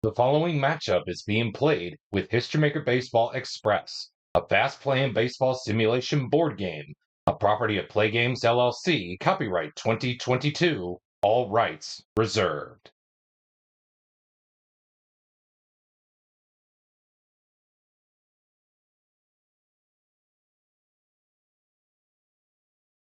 The following matchup is being played with HistoryMaker Baseball Express, a fast-playing baseball simulation board game, a property of Play Games LLC, copyright 2022, all rights reserved.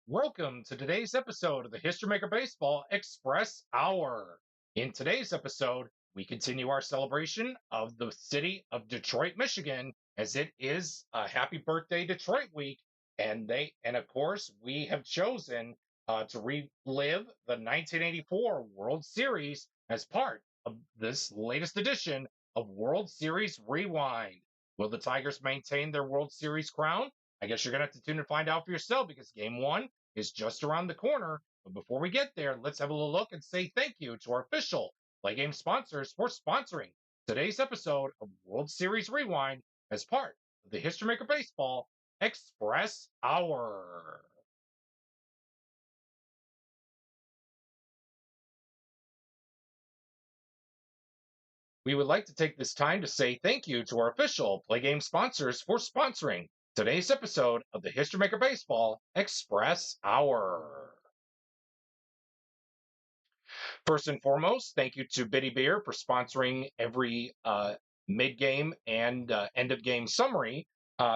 Welcome to today's episode of the HistoryMaker Baseball Express Hour. In today's episode, we continue our celebration of the city of Detroit, Michigan, as it is a Happy Birthday Detroit week, and of course we have chosen to relive the 1984 World Series as part of this latest edition of World Series Rewind. Will the Tigers maintain their World Series crown? I guess you're going to have to tune and find out for yourself because game one is just around the corner. But before we get there, let's have a little look and say thank you to our official Play Game sponsors for sponsoring today's episode of World Series Rewind as part of the History Maker Baseball Express Hour. We would like to take this time to say thank you to our official Play Game sponsors for sponsoring today's episode of the History Maker Baseball Express Hour. First and foremost, thank you to Biddy Beer for sponsoring every mid-game and end-of-game summary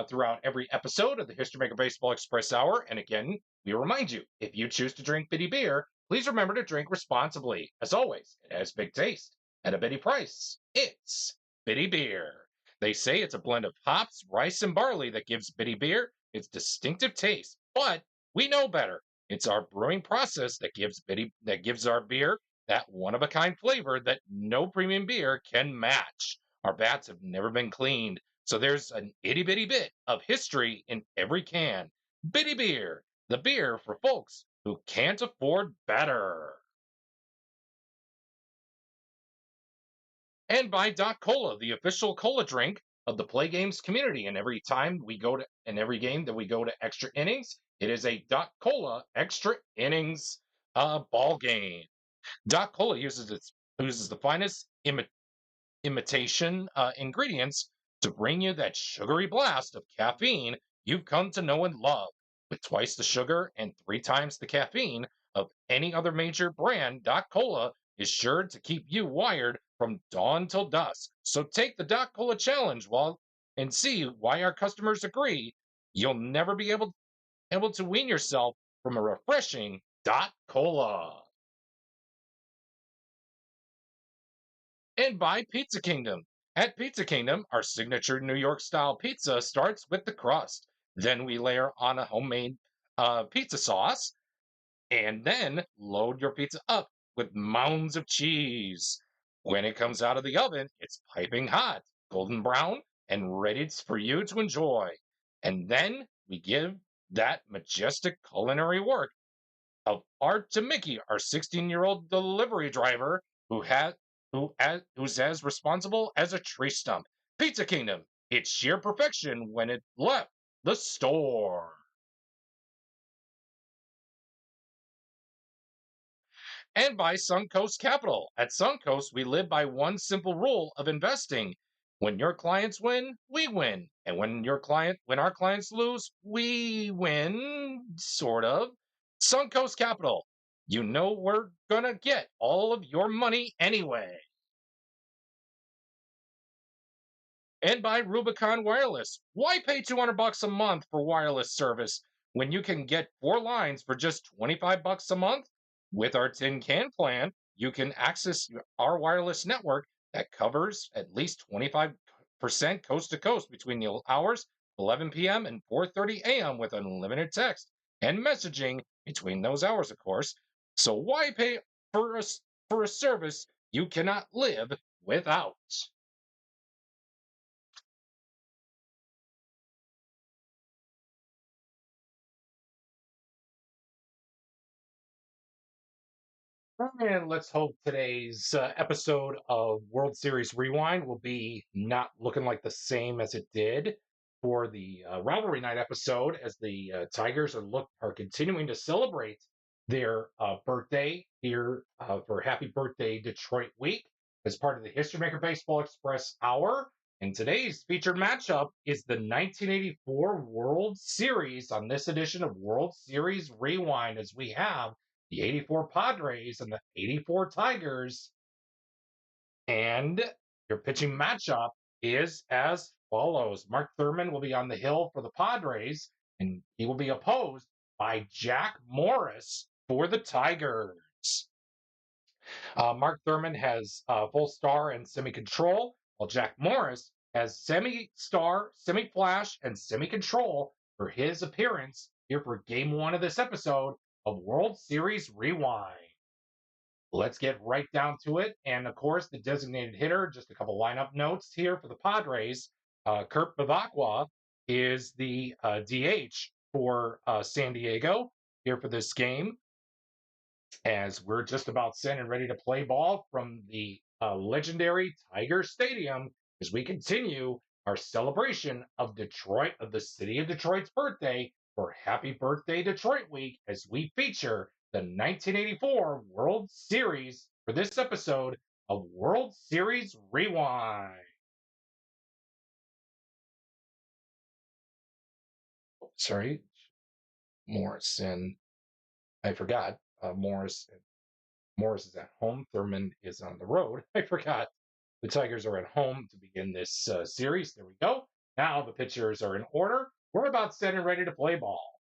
throughout every episode of the History Maker Baseball Express Hour. And again, we remind you, if you choose to drink Biddy Beer, please remember to drink responsibly. As always, it has big taste at a Biddy price. It's Biddy Beer. They say it's a blend of hops, rice, and barley that gives Biddy Beer its distinctive taste, but we know better. It's our brewing process that gives our beer that one-of-a-kind flavor that no premium beer can match. Our bats have never been cleaned, so there's an itty-bitty bit of history in every can. Bitty Beer, the beer for folks who can't afford better. And by Doc Cola, the official cola drink of the Play Games community. And every game that we go to extra innings, it is a Doc Cola extra innings ball game. Doc Cola uses the finest imitation ingredients to bring you that sugary blast of caffeine you've come to know and love. With twice the sugar and 3 times the caffeine of any other major brand, Doc Cola is sure to keep you wired from dawn till dusk. So take the Doc Cola challenge and see why our customers agree. You'll never be able to wean yourself from a refreshing Doc Cola. And by Pizza Kingdom. At Pizza Kingdom, our signature New York style pizza starts with the crust. Then we layer on a homemade pizza sauce and then load your pizza up with mounds of cheese. When it comes out of the oven, it's piping hot, golden brown, and ready for you to enjoy. And then we give that majestic culinary work of art to Mickey, our 16-year-old delivery driver who's as responsible as a tree stump. Pizza Kingdom, it's sheer perfection when it left the store. And by Suncoast Capital. At Suncoast, we live by one simple rule of investing. When your clients win, we win. And when our clients lose, we win, sort of. Suncoast Capital. You know we're gonna get all of your money anyway. And by Rubicon Wireless. Why pay $200 a month for wireless service when you can get 4 lines for just $25 a month? With our tin can plan, you can access our wireless network that covers at least 25% coast to coast between the hours 11 p.m. and 4:30 a.m. with unlimited text and messaging between those hours, of course. So why pay for a service you cannot live without? And let's hope today's episode of World Series Rewind will be not looking like the same as it did for the rivalry night episode, as the Tigers are continuing to celebrate their birthday here for Happy Birthday Detroit Week, as part of the History Maker Baseball Express Hour. And today's featured matchup is the 1984 World Series on this edition of World Series Rewind, as we have the 84 Padres and the 84 Tigers. And your pitching matchup is as follows. Mark Thurman will be on the hill for the Padres, and he will be opposed by Jack Morris for the Tigers. Mark Thurman has full star and semi-control, while Jack Morris has semi-star, semi-flash, and semi-control for his appearance here for Game 1 of this episode of World Series Rewind. Let's get right down to it. And of course, the designated hitter, just a couple lineup notes here for the Padres. Kirk Gibson is the DH for San Diego here for this game, as we're just about set and ready to play ball from the legendary Tiger Stadium as we continue our celebration of Detroit, of the city of Detroit's birthday, for Happy Birthday Detroit Week, as we feature the 1984 World Series for this episode of World Series Rewind. Sorry, Morrison. I forgot. Morris is at home. Thurman is on the road. I forgot. The Tigers are at home to begin this series. There we go. Now the pitchers are in order. We're about set and ready to play ball.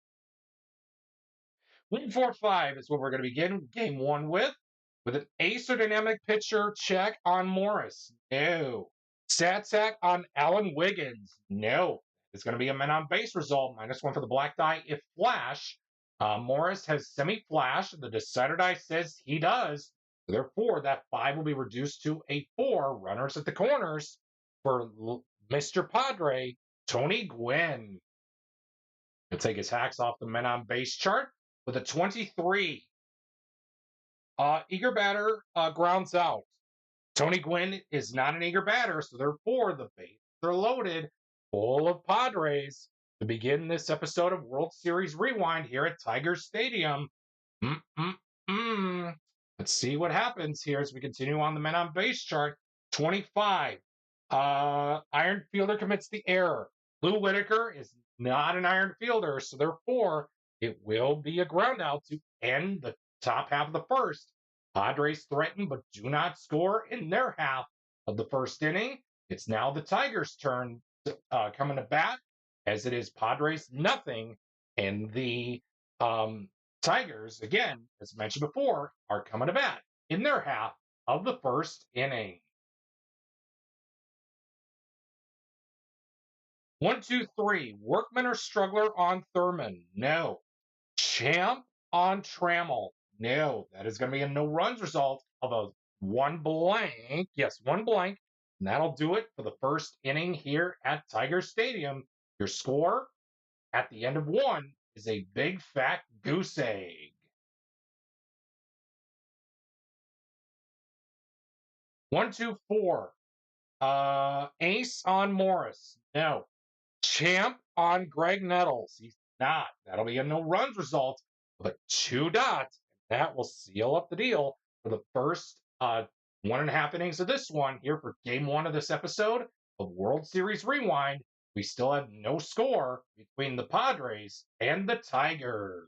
1-4-5 is what we're going to begin Game 1 with an ace or dynamic pitcher check on Morris. No. Stat sack on Alan Wiggins. No. It's going to be a men on base result. -1 for the black die if flash. Morris has semi-flash. The decider die says he does. Therefore, that 5 will be reduced to a 4. Runners at the corners for Mr. Padre, Tony Gwynn. He'll take his hacks off the men on base chart with a 23. Eager batter grounds out. Tony Gwynn is not an eager batter, so therefore the bases are loaded, full of Padres, to begin this episode of World Series Rewind here at Tiger Stadium. Let's see what happens here as we continue on the men on base chart. 25. Iron fielder commits the error. Lou Whitaker is not an iron fielder, so therefore it will be a ground out to end the top half of the first. Padres threaten but do not score in their half of the first inning. It's now the Tigers' turn coming to bat, as it is Padres nothing, and the Tigers, again, as mentioned before, are coming to bat in their half of the first inning. 1, 2, 3. Workman or struggler on Thurman? No. Champ on Trammell? No. That is going to be a no runs result of a 1 blank. Yes, 1 blank. And that'll do it for the first inning here at Tiger Stadium. Your score at the end of 1 is a big fat goose egg. 1, 2, 4. Ace on Morris? No. Champ on Greg Nettles? He's not. That'll be a no runs result of a 2 dots. That will seal up the deal for the first 1.5 innings of this one here for Game 1 of this episode of World Series Rewind. We still have no score between the Padres and the Tigers.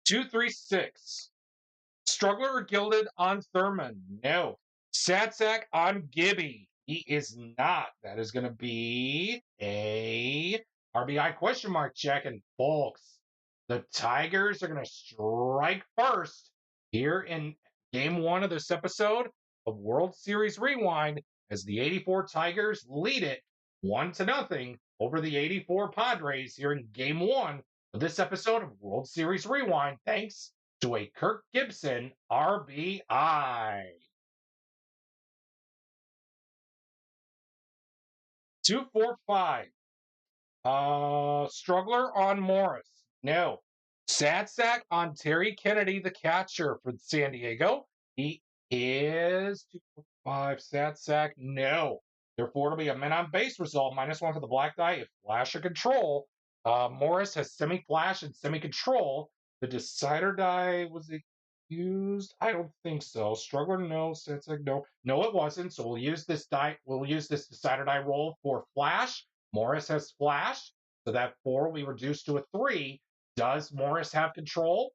2, 3, 6. Struggler or gilded on Thurman? No. Sat sack on Gibby? He is not. That is going to be a RBI question mark check. And folks, the Tigers are going to strike first here in Game 1 of this episode of World Series Rewind, as the 84 Tigers lead it 1-0 over the 84 Padres here in Game 1 of this episode of World Series Rewind, thanks to a Kirk Gibson RBI. 2, 4, 5. Struggler on Morris? No. Sad sack on Terry Kennedy, the catcher for San Diego. He is 2, 4, 5. Sad sack? No. Therefore, it'll be a men on base result, -1 for the black die if flash or control. Morris has semi-flash and semi-control. The decider die, was he? used? I don't think so. Struggler, no. Sensei, no. No, it wasn't. So we'll use this die. We'll use this decider die roll for flash. Morris has flash, so that 4 we reduce to a 3. Does Morris have control?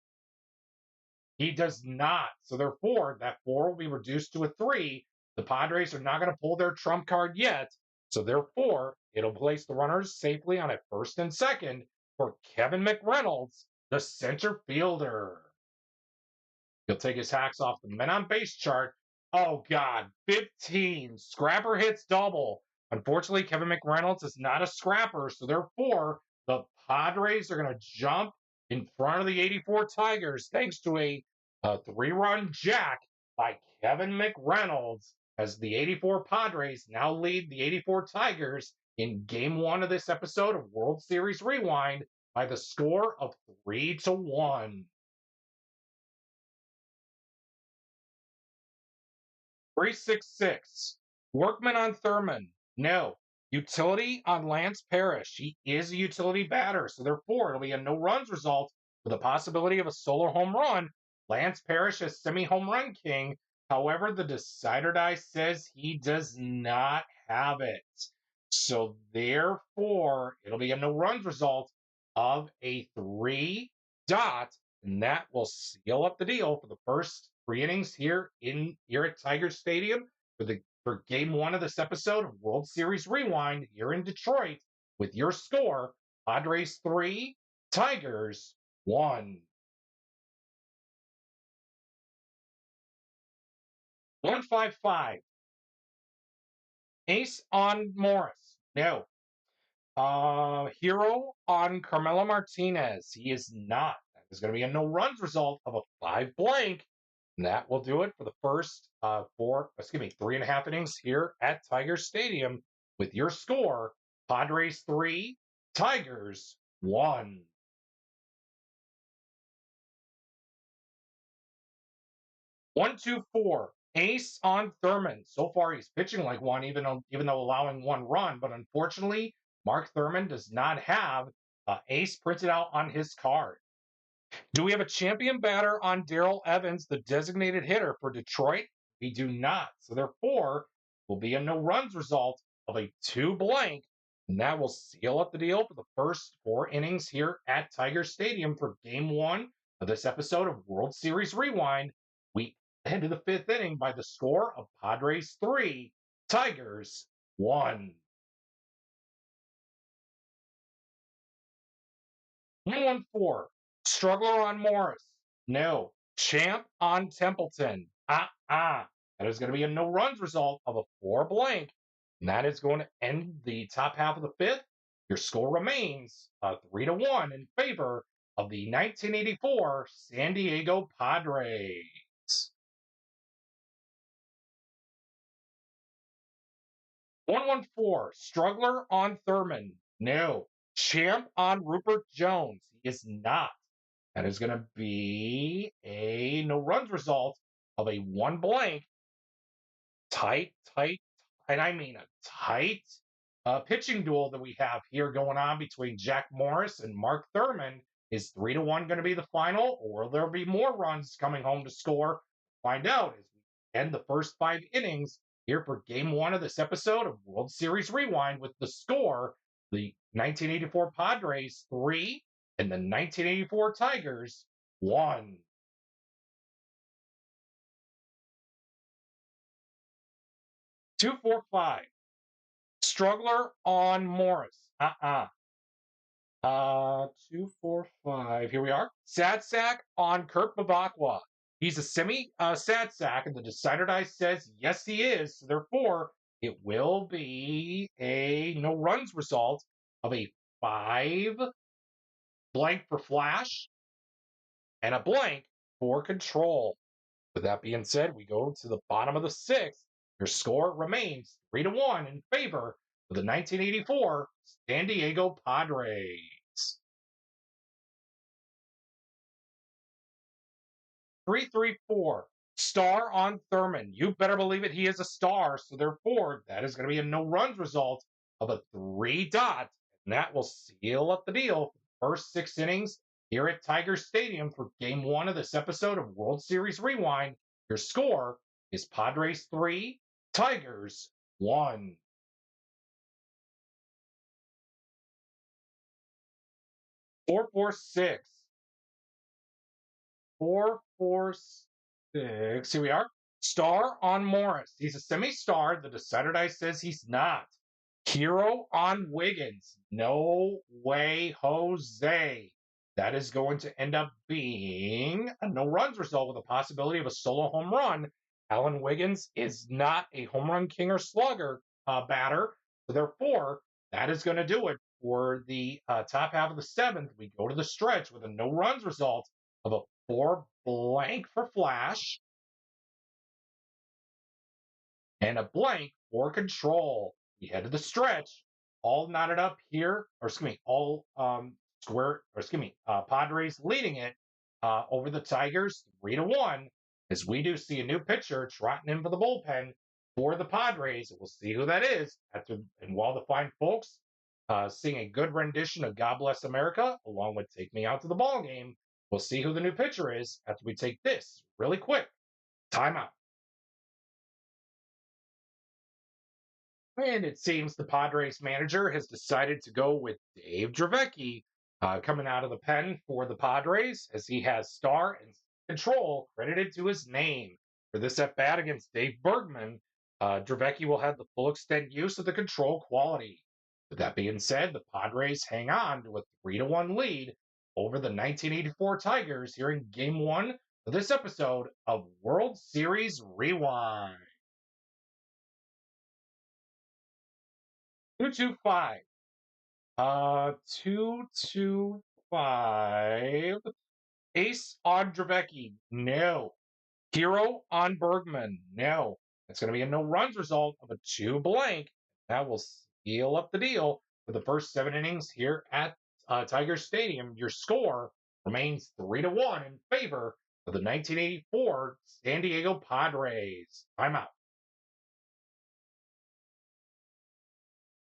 He does not. So therefore, that 4 will be reduced to a 3. The Padres are not going to pull their trump card yet. So therefore, it'll place the runners safely on at first and second for Kevin McReynolds, the center fielder. He'll take his hacks off the men on base chart. Oh, God. 15. Scrapper hits double. Unfortunately, Kevin McReynolds is not a scrapper. So, therefore, the Padres are going to jump in front of the 84 Tigers thanks to a 3-run jack by Kevin McReynolds as the 84 Padres now lead the 84 Tigers in game 1 of this episode of World Series Rewind by the score of 3-1. 366. Workman on Thurman. No. Utility on Lance Parrish. He is a utility batter, so therefore it'll be a no runs result with the possibility of a solo home run. Lance Parrish is semi-home run king. However, the decider die says he does not have it. So therefore, it'll be a no runs result of a 3 dot, and that will seal up the deal for the first 3 innings here at Tiger Stadium for game 1 of this episode of World Series Rewind here in Detroit with your score, Padres 3, Tigers 1. 155. Ace on Morris. No. Hero on Carmelo Martinez. He is not. That is going to be a no runs result of a 5 blank. And that will do it for the first 3.5 innings here at Tiger Stadium with your score, Padres 3, Tigers 1. 124. Ace on Thurman. So far, he's pitching like one, even though allowing 1 run. But unfortunately, Mark Thurman does not have ace printed out on his card. Do we have a champion batter on Darrell Evans, the designated hitter for Detroit? We do not. So therefore, will be a no runs result of a 2 blank, and that will seal up the deal for the first 4 innings here at Tiger Stadium for game 1 of this episode of World Series Rewind. We head to the 5th inning by the score of Padres 3, Tigers 1. 114. Struggler on Morris. No. Champ on Templeton. That is going to be a no runs result of a 4 blank. And that is going to end the top half of the 5th. Your score remains 3-1 in favor of the 1984 San Diego Padres. 114. Struggler on Thurman. No. Champ on Rupert Jones. He is not. That is going to be a no runs result of a 1 blank. Tight, and I mean a tight pitching duel that we have here going on between Jack Morris and Mark Thurman. Is 3-1 going to be the final, or will there be more runs coming home to score? Find out as we end the first 5 innings here for game 1 of this episode of World Series Rewind with the score, the 1984 Padres 3 and the 1984 Tigers 1. 245. Struggler on Morris. 245. Here we are. Sad sack on Kurt Bavakwa. He's a sad sack, and the decider die says yes, he is. So therefore, it will be a no runs result of a 5 blank for flash and a blank for control. With that being said, we go to the bottom of the 6th. Your score remains 3-1 in favor of the 1984 San Diego Padres. 334. Star on Thurman. You better believe it, he is a star. So therefore, that is going to be a no runs result of a 3 dot. And that will seal up the deal for the first 6 innings here at Tiger Stadium for game one of this episode of World Series Rewind. Your score is Padres 3, Tigers 1. 446. 446. Here we are. Star on Morris. He's a semi-star. The Decider Dice says he's not. Hero on Wiggins. No way, Jose. That is going to end up being a no runs result with a possibility of a solo home run. Alan Wiggins is not a home run king or slugger batter. So therefore, that is going to do it for the top half of the seventh. We go to the stretch with a no runs result of a 4 blank for Flash and a blank for Control. We head to the stretch, all knotted up here, or excuse me, all Padres leading it over the Tigers 3-1. As we do see a new pitcher trotting in for the bullpen for the Padres. We'll see who that is. And while the fine folks sing a good rendition of God Bless America, along with Take Me Out to the Ball Game, we'll see who the new pitcher is after we take this really quick timeout. And it seems the Padres manager has decided to go with Dave Dravecky coming out of the pen for the Padres, as he has Star and Control credited to his name. For this at-bat against Dave Bergman, Dravecky will have the full extent use of the Control quality. With that being said, the Padres hang on to a 3-1 lead over the 1984 Tigers here in Game 1 of this episode of World Series Rewind. 225. 225. Ace on Dravecky. No. Hero on Bergman. No. It's going to be a no runs result of a 2 blank. That will seal up the deal for the first 7 innings here at Tiger Stadium. Your score remains 3-1 in favor of the 1984 San Diego Padres. Timeout.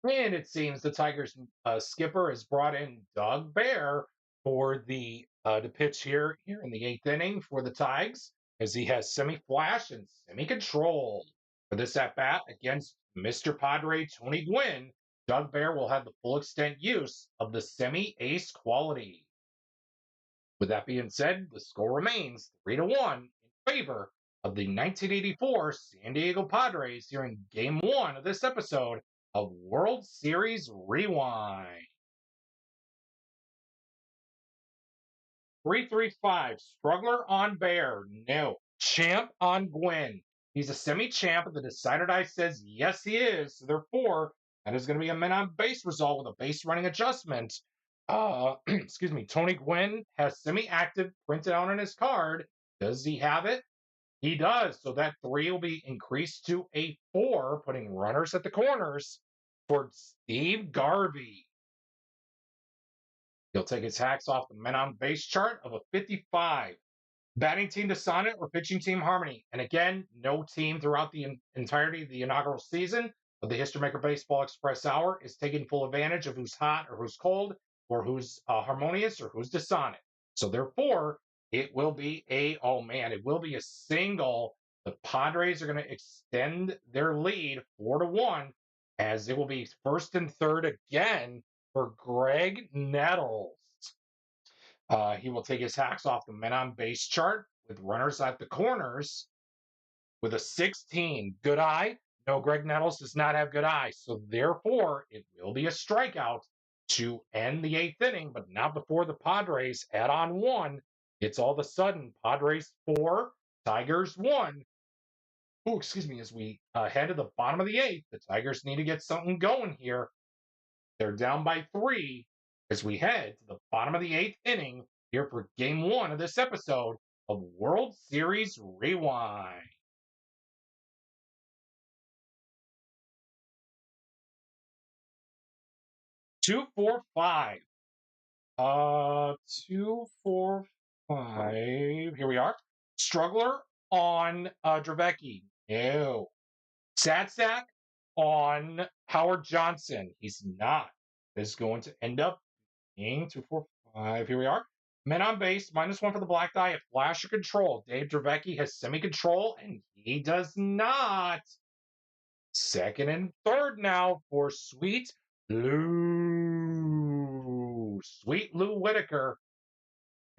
And it seems the Tigers skipper has brought in Doug Bear for the to pitch here in the 8th inning for the Tigers, as he has semi-flash and semi-control. For this at-bat against Mr. Padre Tony Gwynn, Doug Bear will have the full extent use of the semi-ace quality. With that being said, the score remains 3-1 in favor of the 1984 San Diego Padres here in Game 1 of this episode of World Series Rewind. 335. Struggler on Bear. No. Champ on Gwynn. He's a semi-champ, and the Decider Dice says yes, he is. So therefore, that is going to be a men on base result with a base running adjustment. Excuse me. Tony Gwynn has semi-active printed out on his card. Does he have it? He does. So that 3 will be increased to a 4, putting runners at the corners for Steve Garvey. He'll take his hacks off the men on base chart of a 55. Batting team to sonnet or pitching team harmony. And again, no team throughout the entirety of the inaugural season of the History Maker Baseball Express Hour is taking full advantage of who's hot or who's cold or who's harmonious or who's dissonant. So therefore, it will be it will be a single. The Padres are going to extend their lead 4-1, as it will be first and third again for Greg Nettles. He will take his hacks off the men on base chart with runners at the corners with a 16. Good eye. No, Greg Nettles does not have good eye. So therefore, it will be a strikeout to end the 8th inning, but not before the Padres add on 1. It's all of a sudden Padres 4, Tigers 1. Oh, excuse me. As we head to the bottom of the 8th, the Tigers need to get something going here. They're down by 3 as we head to the bottom of the 8th inning here for Game 1 of this episode of World Series Rewind. 245. 245. Here we are. Struggler on Dravecky. No. Satsack on Howard Johnson. He's not. This is going to end up being 245. Here we are. Men on base, -1 for the black die at flash or control. Dave Dravecky has semi-control, and he does not. Second and third now for Sweet Lou. Sweet Lou Whitaker,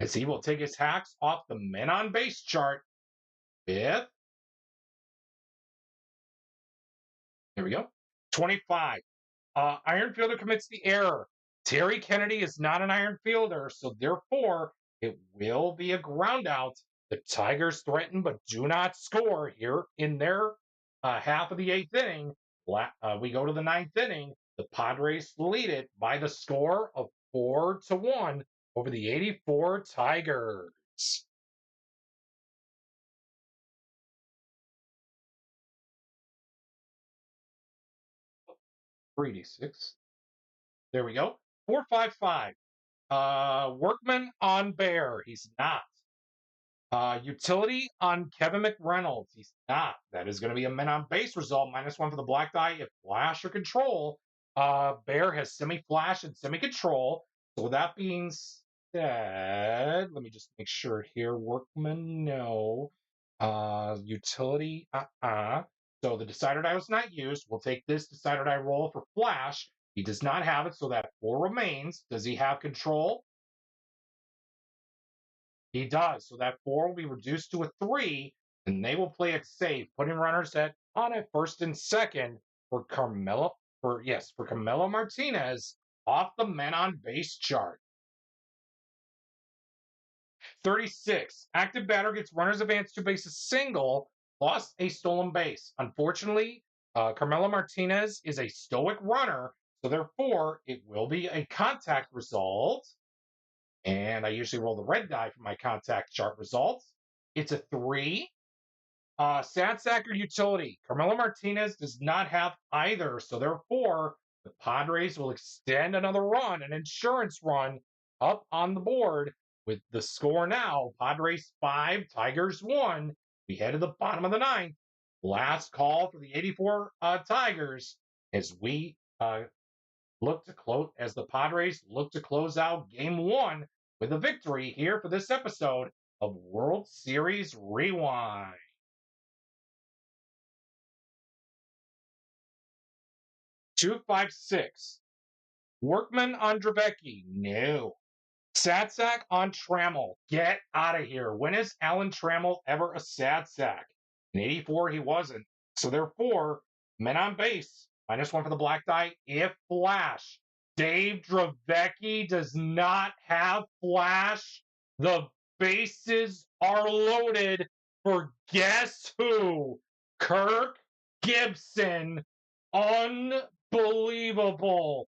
as he will take his hacks off the men on base chart. Fifth. Here we go. 25. Iron fielder commits the error. Terry Kennedy is not an iron fielder, so therefore it will be a ground out. The Tigers threaten but do not score here in their half of the eighth inning. We go to the ninth inning. The Padres lead it by the score of 4-1 over the 84 Tigers. 3d6. There we go. 4-5-5. Workman on Bear. He's not. Utility on Kevin McReynolds. He's not. That is going to be a men on base result. -1 for the black die if flash or control. Bear has semi-flash and semi-control. So with that being said, let me just make sure here. Workman, no. Utility, So the decider die was not used. We'll take this decider die roll for flash. He does not have it, so that 4 remains. Does he have control? He does. So that 4 will be reduced to a 3, and they will play it safe, putting runners at first and second for Carmelo Martinez off the men on base chart. 36. Active batter gets runners advanced 2 bases single, lost a stolen base. Unfortunately, Carmelo Martinez is a stoic runner, so therefore it will be a contact result. And I usually roll the red die for my contact chart results. It's a 3. Sad sack or utility. Carmelo Martinez does not have either, so therefore the Padres will extend another run, an insurance run, up on the board with the score now. Padres 5, Tigers 1. We head to the bottom of the ninth. Last call for the 84 Tigers as we as the Padres look to close out Game 1 with a victory here for this episode of World Series Rewind. Two, 5, 6. Workman on Dravecky. No. Sad sack on Trammell. Get out of here. When is Alan Trammell ever a sad sack? In 84, he wasn't. So therefore, men on base, -1 for the black die if flash. Dave Dravecky does not have flash. The bases are loaded for guess who? Kirk Gibson. Unbelievable.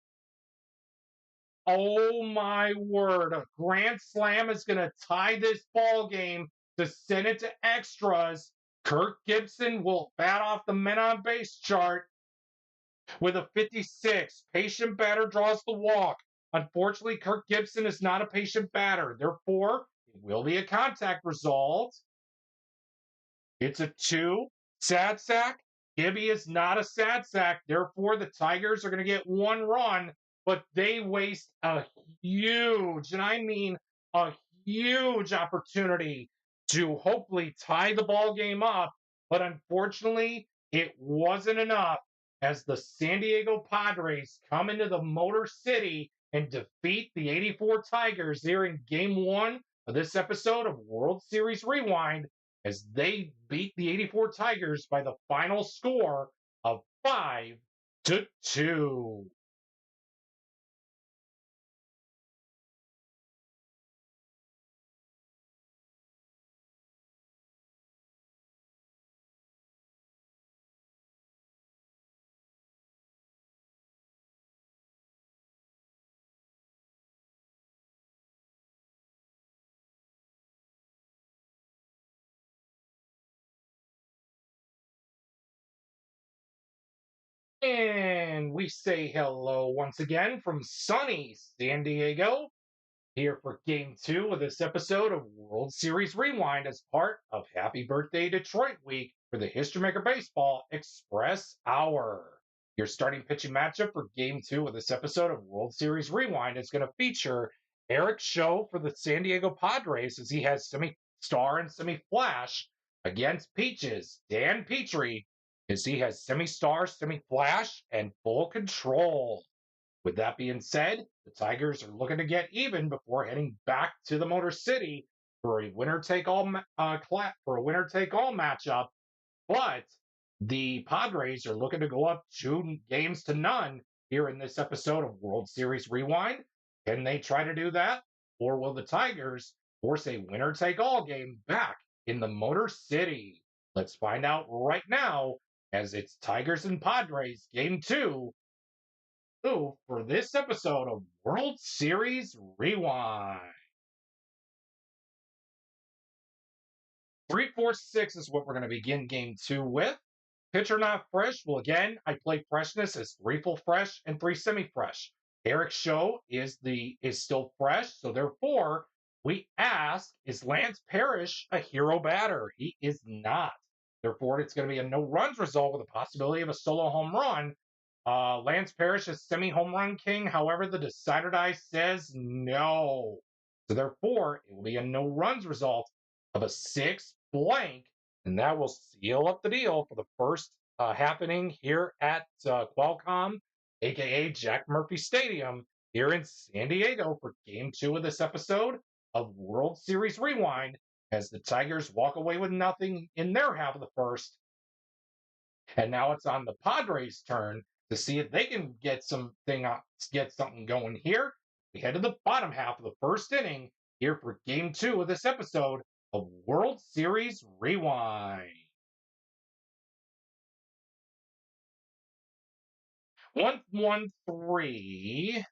Oh my word. A grand slam is going to tie this ball game to send it to extras. Kirk Gibson will bat off the men on base chart with a 56. Patient batter draws the walk. Unfortunately, Kirk Gibson is not a patient batter. Therefore, it will be a contact result. It's a 2. Sad sack. Gibby is not a sad sack. Therefore, the Tigers are going to get 1 run, but they waste a huge, and I mean a huge opportunity to hopefully tie the ball game up. But unfortunately, it wasn't enough as the San Diego Padres come into the Motor City and defeat the 84 Tigers here in Game 1 of this episode of World Series Rewind as they beat the 84 Tigers by the final score of 5-2. And we say hello once again from sunny San Diego, here for Game 2 of this episode of World Series Rewind as part of Happy Birthday Detroit Week for the History Maker Baseball Express Hour. Your starting pitching matchup for Game 2 of this episode of World Series Rewind is going to feature Eric Show for the San Diego Padres as he has semi-star and semi-flash against Peaches. Dan Petrie as he has semi-star, semi-flash, and full control. With that being said, the Tigers are looking to get even before heading back to the Motor City for a winner-take-all matchup. But the Padres are looking to go up 2-0 here in this episode of World Series Rewind. Can they try to do that? Or will the Tigers force a winner-take-all game back in the Motor City? Let's find out right now as it's Tigers and Padres Game 2 for this episode of World Series Rewind. 3-4-6 is what we're going to begin Game 2 with. Pitcher not fresh. Well, again, I play freshness as 3 full fresh and 3 semi-fresh. Eric Show is still fresh, so therefore we ask, is Lance Parrish a hero batter? He is not. Therefore, it's going to be a no runs result with a possibility of a solo home run. Lance Parrish is semi-home run king. However, the decider die says no. So therefore, it will be a no runs result of a 6 blank, and that will seal up the deal for the first half inning here at Qualcomm, aka Jack Murphy Stadium, here in San Diego for Game 2 of this episode of World Series Rewind, as the Tigers walk away with nothing in their half of the first. And now it's on the Padres' turn to see if they can get something going here. We head to the bottom half of the first inning here for Game 2 of this episode of World Series Rewind. 1-1-3.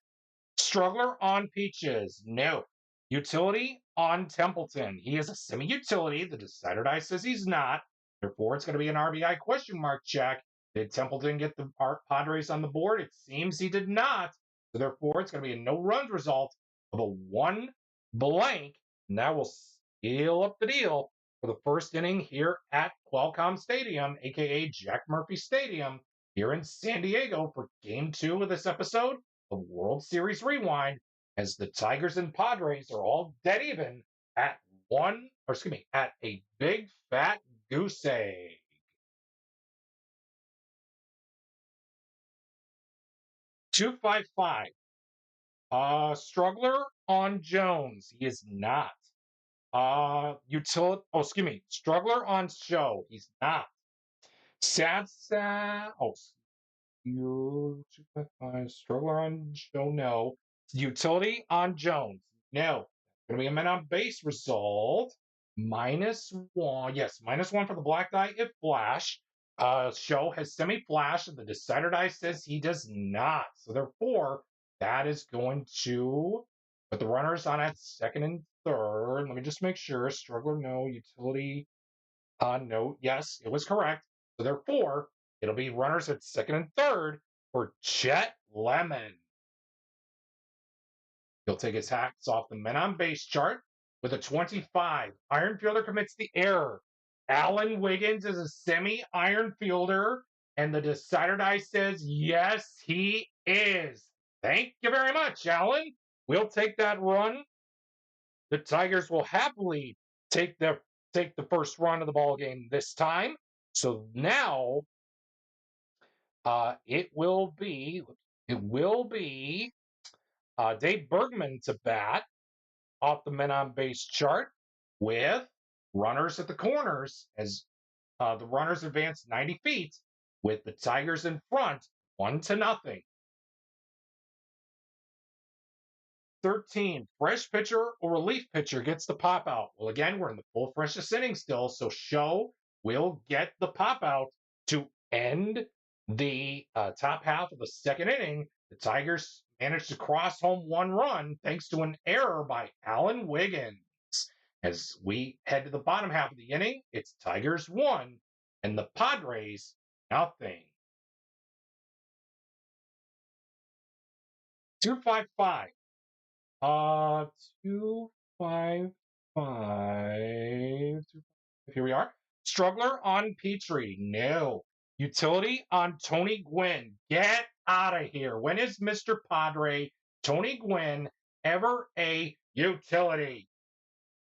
Struggler on Peaches. No. Utility on Templeton. He is a semi-utility. The decider die says he's not. Therefore, it's going to be an RBI question mark check. Did Templeton get the Padres on the board? It seems he did not. So therefore, it's going to be a no-runs result of a 1 blank. And that will seal up the deal for the first inning here at Qualcomm Stadium, aka Jack Murphy Stadium, here in San Diego for Game 2 of this episode of World Series Rewind, as the Tigers and Padres are all dead even at at a big fat goose egg. $2.55. Struggler on Jones. He is not. Struggler on Show. He's not. Struggler on Show. No. Utility on Jones. No. Going to be a men on base result. -1. Yes, -1 for the black die if flash. Show has semi-flash, and the decider die says he does not. So therefore, that is going to put the runners on at second and third. Let me just make sure. Struggler, no. Utility, no. Yes, it was correct. So therefore, it'll be runners at second and third for Chet Lemon. He'll take his hats off the men on base chart with a 25. Iron fielder commits the error. Alan Wiggins is a semi-iron fielder, and the decider die says yes, he is. Thank you very much, Alan. We'll take that run. The Tigers will happily take the first run of the ball game this time. So now it will be Dave Bergman to bat off the men on base chart with runners at the corners as the runners advance 90 feet with the Tigers in front 1-0. 13, fresh pitcher or relief pitcher gets the pop out. Well, again, we're in the full freshest inning still, so Show will get the pop out to end the top half of the second inning. The Tigers managed to cross home 1 run thanks to an error by Alan Wiggins. As we head to the bottom half of the inning, it's Tigers 1 and the Padres nothing. 255. 255. Here we are. Struggler on Petrie. No. Utility on Tony Gwynn. Get out of here. When is Mr. Padre, Tony Gwynn, ever a utility.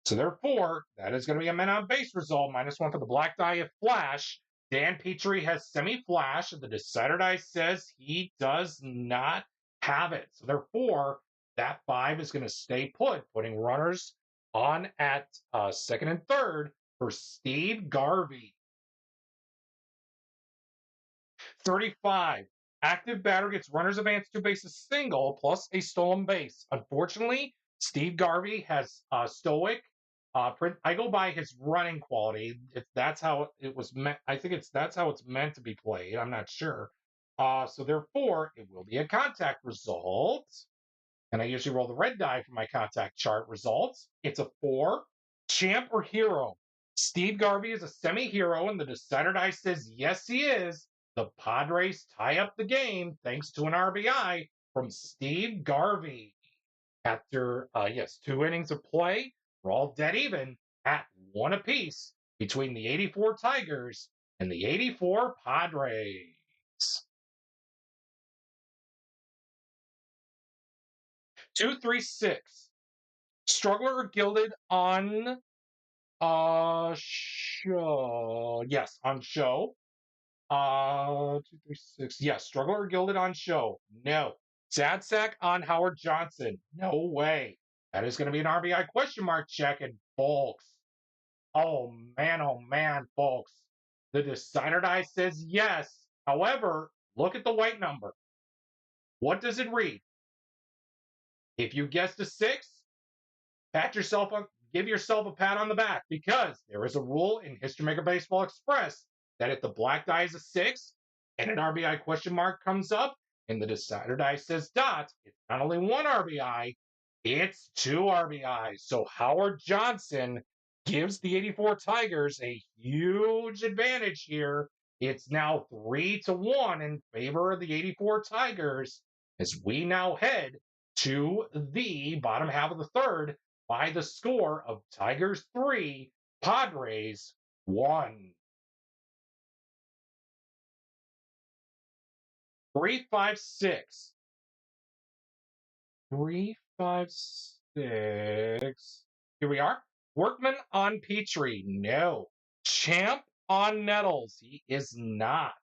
So therefore, that is going to be a men on base result, -1 for the black die of flash. Dan Petrie has semi-flash, and the decider die says he does not have it. So therefore, that 5 is going to stay put, putting runners on at second and third for Steve Garvey. 35. Active batter gets runners advance 2 bases single plus a stolen base. Unfortunately, Steve Garvey has stoic. I go by his running quality. If that's how it was meant, I think that's how it's meant to be played. I'm not sure. So therefore, it will be a contact result. And I usually roll the red die for my contact chart results. It's a 4. Champ or hero? Steve Garvey is a semi-hero, and the decider die says yes, he is. The Padres tie up the game thanks to an RBI from Steve Garvey. After, 2 innings of play, we're all dead even at 1 apiece between the 84 Tigers and the 84 Padres. 236. Struggler or gilded on show. Yes, on show. 236. Yes, struggler or gilded on show. No. Sad sack on Howard Johnson. No way. That is going to be an RBI question mark check. And folks, oh man, folks. The decider die says yes. However, look at the white number. What does it read? If you guessed a 6, pat yourself on, give yourself a pat on the back, because there is a rule in History Maker Baseball Express that if the black die is a 6 and an RBI question mark comes up and the decider die says dot, it's not only 1 RBI, it's 2 RBIs. So Howard Johnson gives the 84 Tigers a huge advantage here. It's now 3-1 in favor of the 84 Tigers as we now head to the bottom half of the third by the score of Tigers 3, Padres 1. 356. 356. Here we are. Workman on Petrie. No. Champ on Nettles. He is not.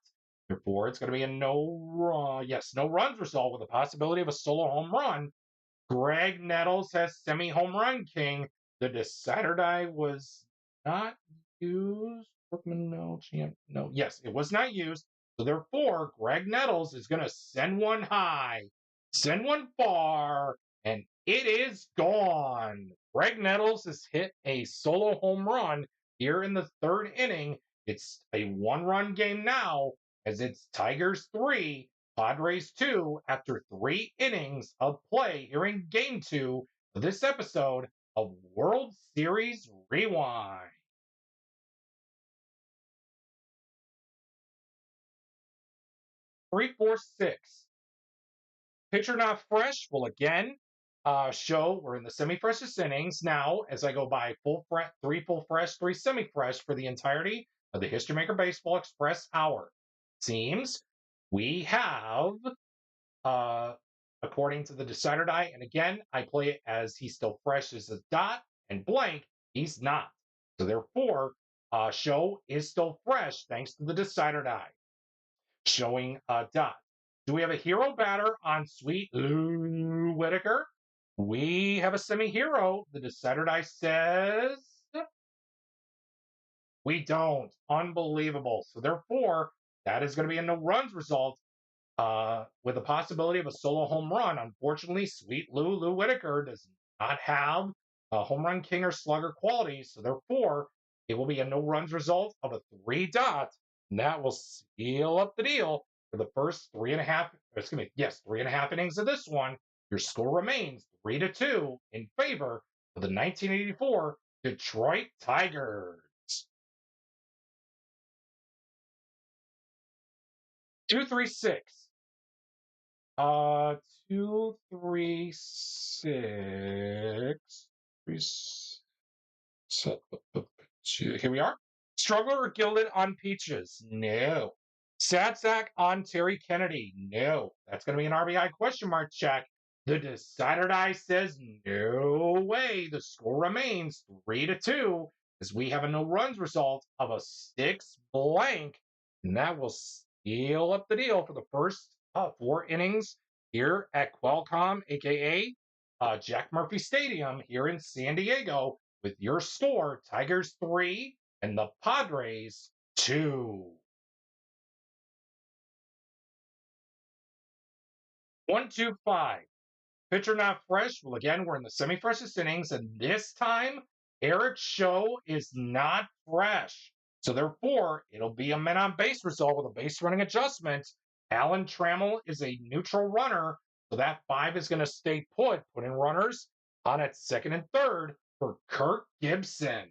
Therefore, it's going to be a no runs result with the possibility of a solo home run. Greg Nettles has semi-home run king. The decider die was not used. Workman, no. Champ, no. Yes, it was not used. So therefore, Greg Nettles is going to send one high, send one far, and it is gone. Greg Nettles has hit a solo home run here in the third inning. It's a 1-run game now, as it's Tigers 3, Padres 2 after 3 innings of play here in Game 2 of this episode of World Series Rewind. 346. Pitcher not fresh will again show we're in the semi-freshest innings now as I go by 3 full fresh, 3 semi-fresh for the entirety of the History Maker Baseball Express Hour. Seems we have, according to the decider die, and again, I play it as he's still fresh as a dot, and blank, he's not. So therefore, show is still fresh thanks to the decider die. Showing dot. Do we have a hero batter on Sweet Lou Whitaker? We have a semi-hero. The decider die says we don't. Unbelievable. So therefore, that is going to be a no runs result with the possibility of a solo home run. Unfortunately, Sweet Lou Whitaker does not have a home run king or slugger qualities. So therefore, it will be a no runs result of a 3 dot. And that will seal up the deal for the first 3.5 innings of this one. Your score remains 3-2 in favor of the 1984 Detroit Tigers. 236. 236. Here we are. Struggler or gilded on Peaches? No. Sad sack on Terry Kennedy? No. That's going to be an RBI question mark check. The decider die says no way. The score remains 3-2 as we have a no runs result of a 6 blank, and that will seal up the deal for the first 4 innings here at Qualcomm, aka Jack Murphy Stadium here in San Diego, with your score Tigers 3 and the Padres 2. 1-2-5. Pitcher not fresh. Well, again, we're in the semi-freshest innings, and this time Eric Show is not fresh. So therefore, it'll be a men on base result with a base running adjustment. Alan Trammell is a neutral runner, so that 5 is going to stay put, putting runners on at second and third for Kirk Gibson.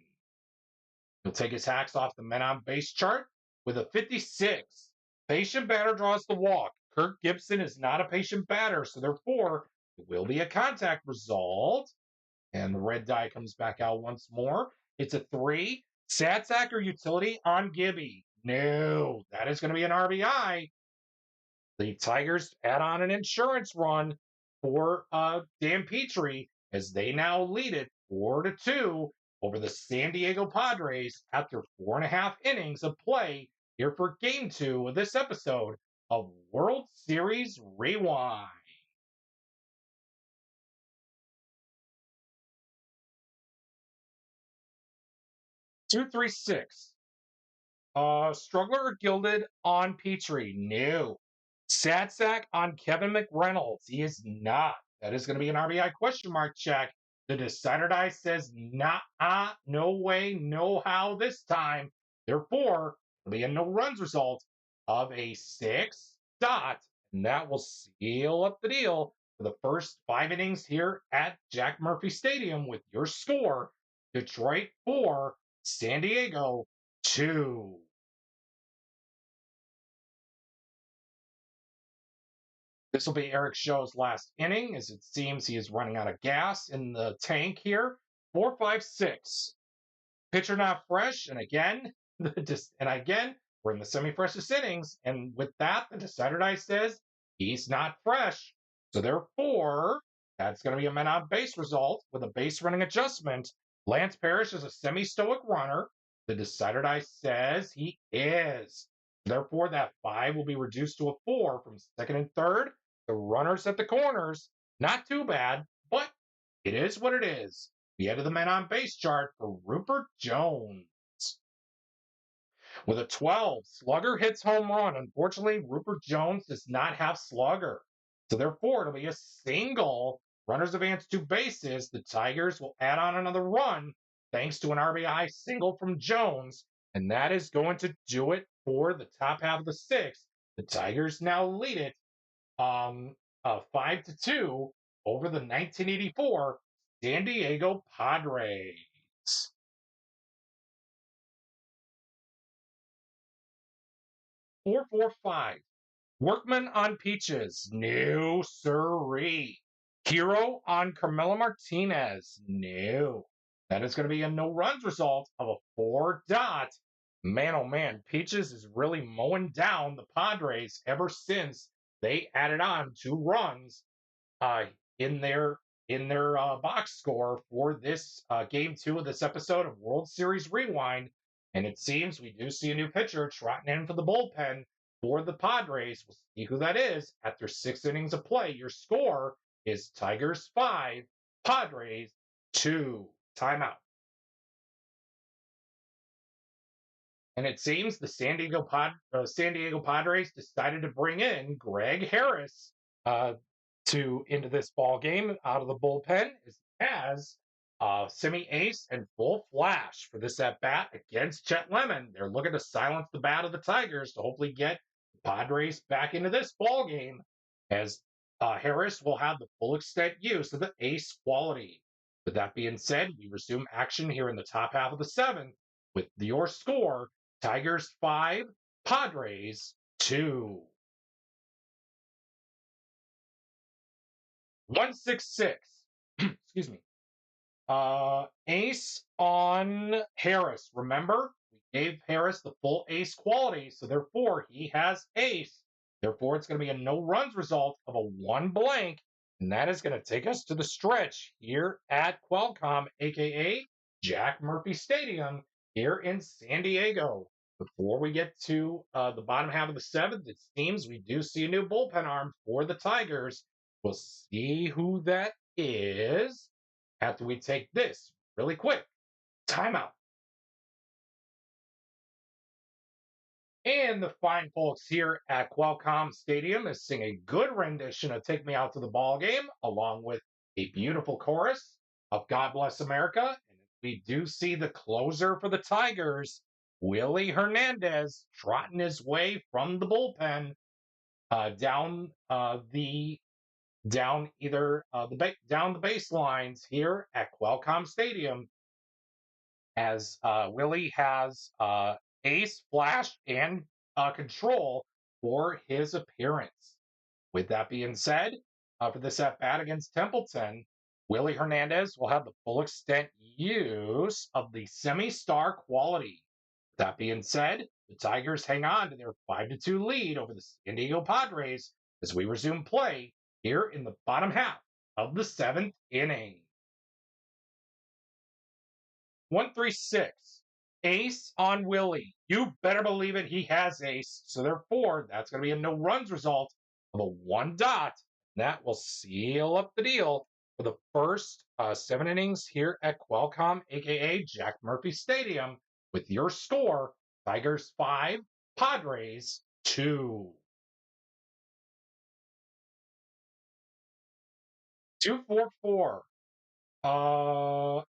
He'll take his hacks off the men on base chart with a 56. Patient batter draws the walk. Kirk Gibson is not a patient batter, so therefore it will be a contact result. And the red die comes back out once more. It's a 3. Satsack or utility on Gibby. No, that is going to be an RBI. The Tigers add on an insurance run for Dan Petrie as they now lead it 4-2 over the San Diego Padres after 4.5 innings of play here for Game 2 of this episode of World Series Rewind. Two, 3, 6. Struggler or Gilded on Petrie? No. Satsack on Kevin McReynolds? He is not. That is going to be an RBI question mark check. The decider die says, nah, no way, no how this time. Therefore, it'll be a no runs result of a 6 dot, and that will seal up the deal for the first 5 innings here at Jack Murphy Stadium with your score Detroit 4, San Diego 2. This will be Eric Show's last inning, as it seems he is running out of gas in the tank here. 4, 5, 6. Pitcher not fresh, and again, we're in the semi-freshest innings, and with that, the decider die says he's not fresh. So therefore, that's going to be a men on base result with a base running adjustment. Lance Parrish is a semi-stoic runner. The decider die says he is. Therefore, that 5 will be reduced to a 4 from second and third. The runners at the corners, not too bad, but it is what it is. The end of the men on base chart for Rupert Jones. With a 12, Slugger hits home run. Unfortunately, Rupert Jones does not have Slugger. So therefore, it'll be a single. Runners advance 2 bases. The Tigers will add on another run thanks to an RBI single from Jones. And that is going to do it for the top half of the 6th. The Tigers now lead it 5-2 over the 1984 San Diego Padres. 4-4-5. Workman on Peaches. No, sirree. Hero on Carmelo Martinez. No. That is going to be a no runs result of a 4 dot. Man, oh man, Peaches is really mowing down the Padres ever since they added on 2 runs in their box score for this Game 2 of this episode of World Series Rewind. And it seems we do see a new pitcher trotting in for the bullpen for the Padres. We'll see who that is after 6 innings of play. Your score is Tigers 5, Padres 2. Timeout. And it seems the San Diego Padres decided to bring in Greg Harris into this ball game out of the bullpen as semi-ace and full flash for this at bat against Chet Lemon. They're looking to silence the bat of the Tigers to hopefully get the Padres back into this ball game, as Harris will have the full extent use of the ace quality. With that being said, we resume action here in the top half of the 7th with your score Tigers 5, Padres 2. 1-6-6. Excuse me. Ace on Harris. Remember, we gave Harris the full ace quality, so therefore he has ace. Therefore, it's going to be a no runs result of a 1 blank. And that is going to take us to the stretch here at Qualcomm, aka Jack Murphy Stadium here in San Diego. Before we get to the bottom half of the seventh, it seems we do see a new bullpen arm for the Tigers. We'll see who that is after we take this really quick timeout. And the fine folks here at Qualcomm Stadium is singing a good rendition of Take Me Out to the Ball Game, along with a beautiful chorus of God Bless America. And we do see the closer for the Tigers, Willie Hernandez, trotting his way from the bullpen down down the baselines here at Qualcomm Stadium, as Willie has ace, flash, and control for his appearance. With that being said, for this at bat against Templeton, Willie Hernandez will have the full extent use of the semi-star quality. That being said, the Tigers hang on to their 5-2 lead over the San Diego Padres as we resume play here in the bottom half of the seventh inning. 136. Ace on Willie. You better believe it, he has ace. So therefore, that's going to be a no runs result of a 1 dot. That will seal up the deal for the first 7 innings here at Qualcomm, aka Jack Murphy Stadium, with your score: Tigers 5, Padres 2. 244.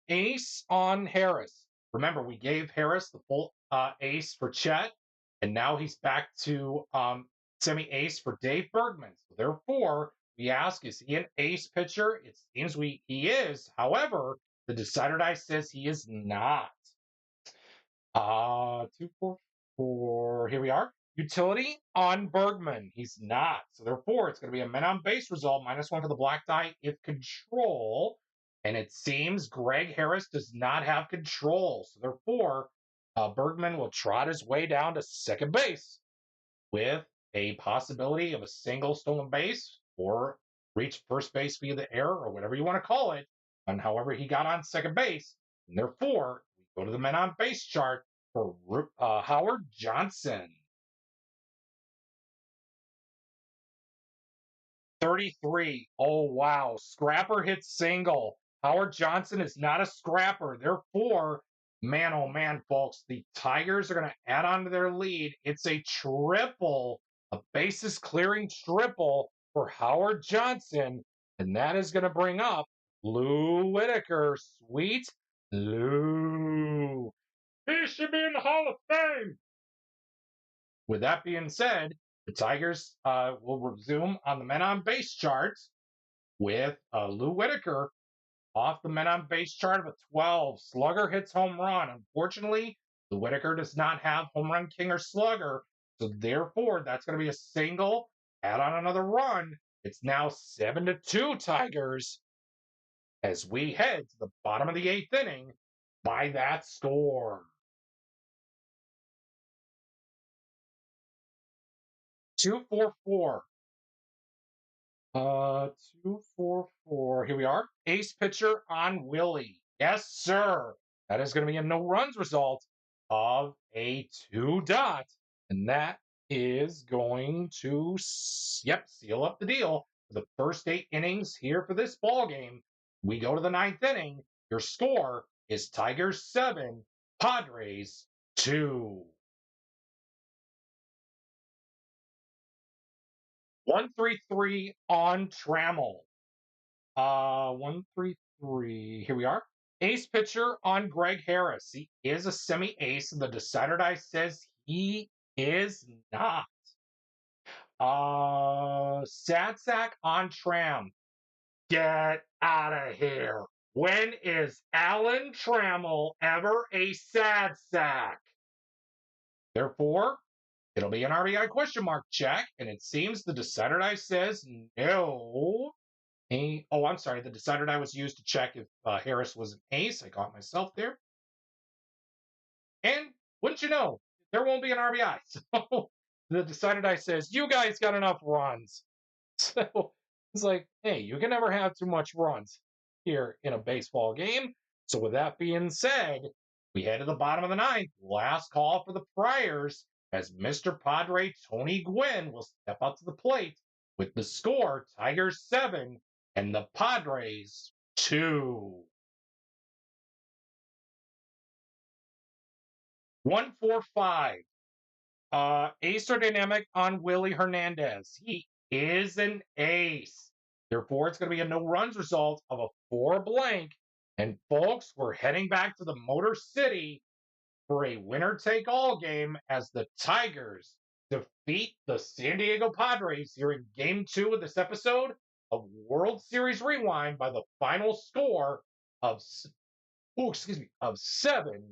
Ace on Harris. Remember, we gave Harris the full ace for Chet, and now he's back to semi-ace for Dave Bergman. So therefore, we ask, is he an ace pitcher? It seems he is. However, the decider die says he is not. 244. Here we are. Utility on Bergman. He's not. So therefore, it's going to be a men on base result, -1 for the black die if control. And it seems Greg Harris does not have control. So therefore, Bergman will trot his way down to second base with a possibility of a single stolen base or reach first base via the error or whatever you want to call it, and however he got on second base. And therefore, we go to the men on base chart for Howard Johnson. 33. Oh, wow. Scrapper hits single. Howard Johnson is not a scrapper. Therefore, man, oh man, folks, the Tigers are going to add on to their lead. It's a triple, a bases clearing triple for Howard Johnson. And that is going to bring up Lou Whitaker. Sweet Lou. He should be in the Hall of Fame. With that being said, the Tigers will resume on the men on base charts with Lou Whitaker off the men on base chart of a 12. Slugger hits home run. Unfortunately, the Whitaker does not have home run king or slugger. So therefore, that's going to be a single. Add on another run. It's now 7-2 Tigers as we head to the bottom of the 8th inning by that score. 244. 244. Here we are. Ace pitcher on Willie. Yes, sir. That is going to be a no runs result of a 2 dot. And that is going to, seal up the deal for the first 8 innings here for this ball game. We go to the 9th inning. Your score is Tigers 7, Padres 2. 133 on Trammell. 133. Here we are. Ace pitcher on Greg Harris. He is a semi-ace, and the decider die says he is not. Sad sack on Tram. Get out of here. When is Alan Trammell ever a sad sack? Therefore, it'll be an RBI question mark check, and it seems the decider die says no. I'm sorry. The decider die was used to check if Harris was an ace. I caught myself there. And wouldn't you know, there won't be an RBI. So the decider die says, you guys got enough runs. So It's like, hey, you can never have too much runs here in a baseball game. So, with that being said, we head to the bottom of the ninth. Last call for the Friars as Mr. Padre Tony Gwynn will step up to the plate with the score Tigers 7 and the Padres 2. 145. Ace or dynamic on Willie Hernandez. He is an ace. Therefore, it's going to be a no runs result of a 4 blank. And folks, we're heading back to the Motor City for a winner take all game as the Tigers defeat the San Diego Padres here in game 2 of this episode of World Series Rewind by the final score of of 7-2.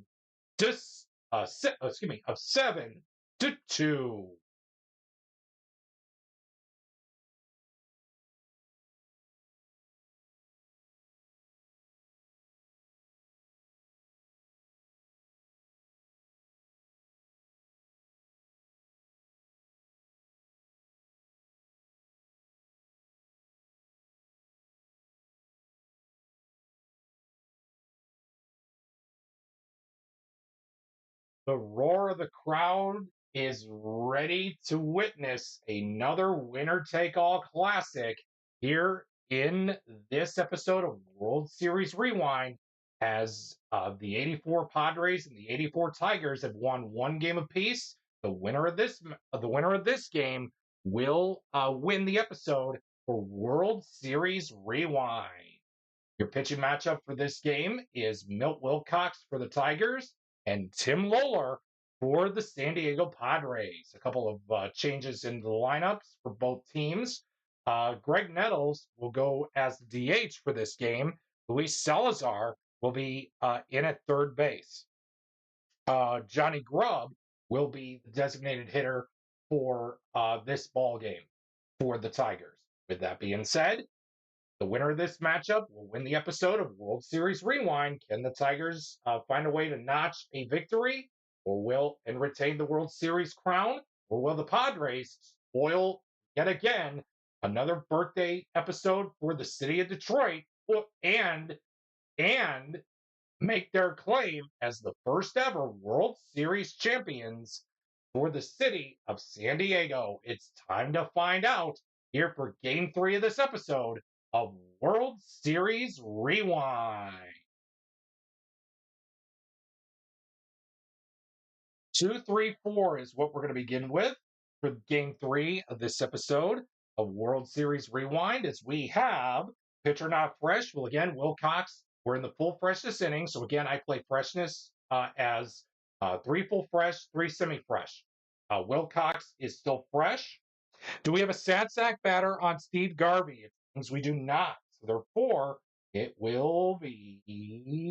The roar of the crowd is ready to witness another winner take all classic here in this episode of World Series Rewind as the 84 Padres and the 84 Tigers have won 1 game apiece. The winner of this game will win the episode for World Series Rewind. Your pitching matchup for this game is Milt Wilcox for the Tigers and Tim Lawler for the San Diego Padres. A couple of changes in the lineups for both teams. Greg Nettles will go as the DH for this game. Luis Salazar will be in at third base. Johnny Grubb will be the designated hitter for this ball game for the Tigers. With that being said, the winner of this matchup will win the episode of World Series Rewind. Can the Tigers find a way to notch a victory, and retain the World Series crown, or will the Padres spoil yet again another birthday episode for the city of Detroit, and make their claim as the first ever World Series champions for the city of San Diego? It's time to find out here for Game 3 of this episode of World Series Rewind. 2-3-4 is what we're going to begin with for Game 3 of this episode of World Series Rewind, as we have pitcher not fresh. Well, again, Wilcox, we're in the full freshness inning. So again, I play freshness as 3 full fresh, 3 semi-fresh. Wilcox is still fresh. Do we have a sad sack batter on Steve Garvey? It seems we do not. So therefore, it will be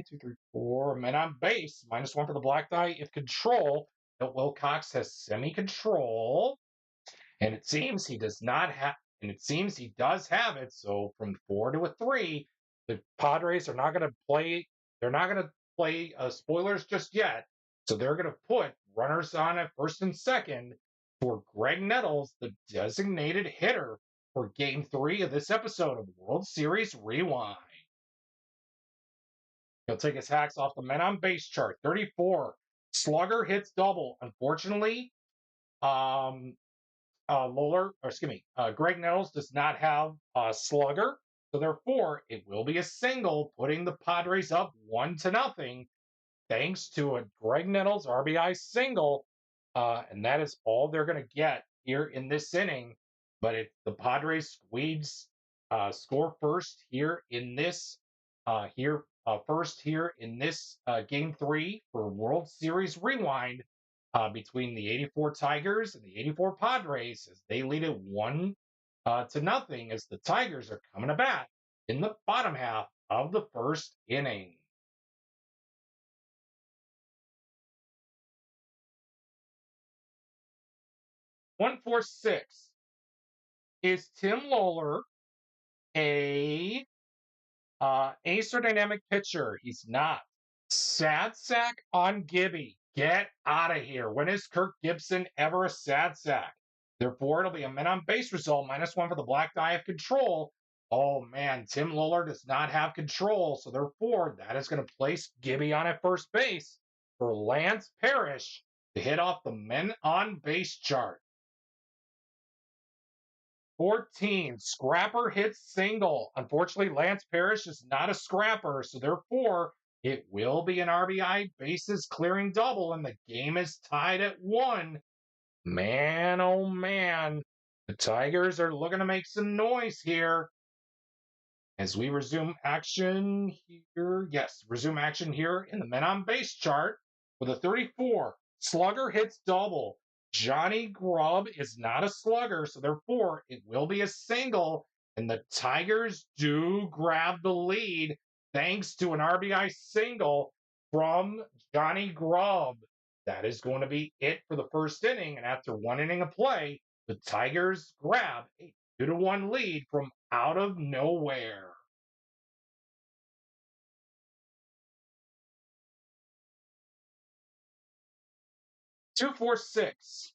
2, 3, 4 men on base, -1 for the black die. If control, Wilcox has semi-control, and it seems he does not have, and it seems he does have it. So from 4 to a 3, the Padres are not going to play. They're not going to play spoilers just yet. So they're going to put runners on at first and second for Greg Nettles, the designated hitter for Game 3 of this episode of World Series Rewind. He'll take his hacks off the men on base chart. 34. Slugger hits double. Unfortunately, Greg Nettles does not have a slugger. So therefore, it will be a single, putting the Padres up 1-0, thanks to a Greg Nettles RBI single. And that is all they're going to get here in this inning. But if the Padres score first here in this Game 3 for World Series Rewind between the 84 Tigers and the 84 Padres, as they lead it 1-0, as the Tigers are coming to bat in the bottom half of the first inning. (146) Is Tim Lawler a ace or dynamic pitcher? He's not. Sad sack on Gibby. Get out of here. When is Kirk Gibson ever a sad sack? Therefore, it'll be a men on base result, -1 for the black die of control. Oh man, Tim Lillard does not have control, so therefore that is going to place Gibby on at first base for Lance Parrish to hit off the men on base chart. 14, Scrapper hits single. Unfortunately, Lance Parrish is not a scrapper, so therefore it will be an RBI bases clearing double, and the game is tied at 1. Man, oh man, the Tigers are looking to make some noise here. As we resume action here, yes, resume action here in the men on base chart with a 34. Slugger hits double. Johnny Grubb is not a slugger, so therefore it will be a single, and the Tigers do grab the lead thanks to an RBI single from Johnny Grubb. That is going to be it for the first inning, and after 1 inning of play, the Tigers grab a 2-1 lead from out of nowhere. Two, 4, 6.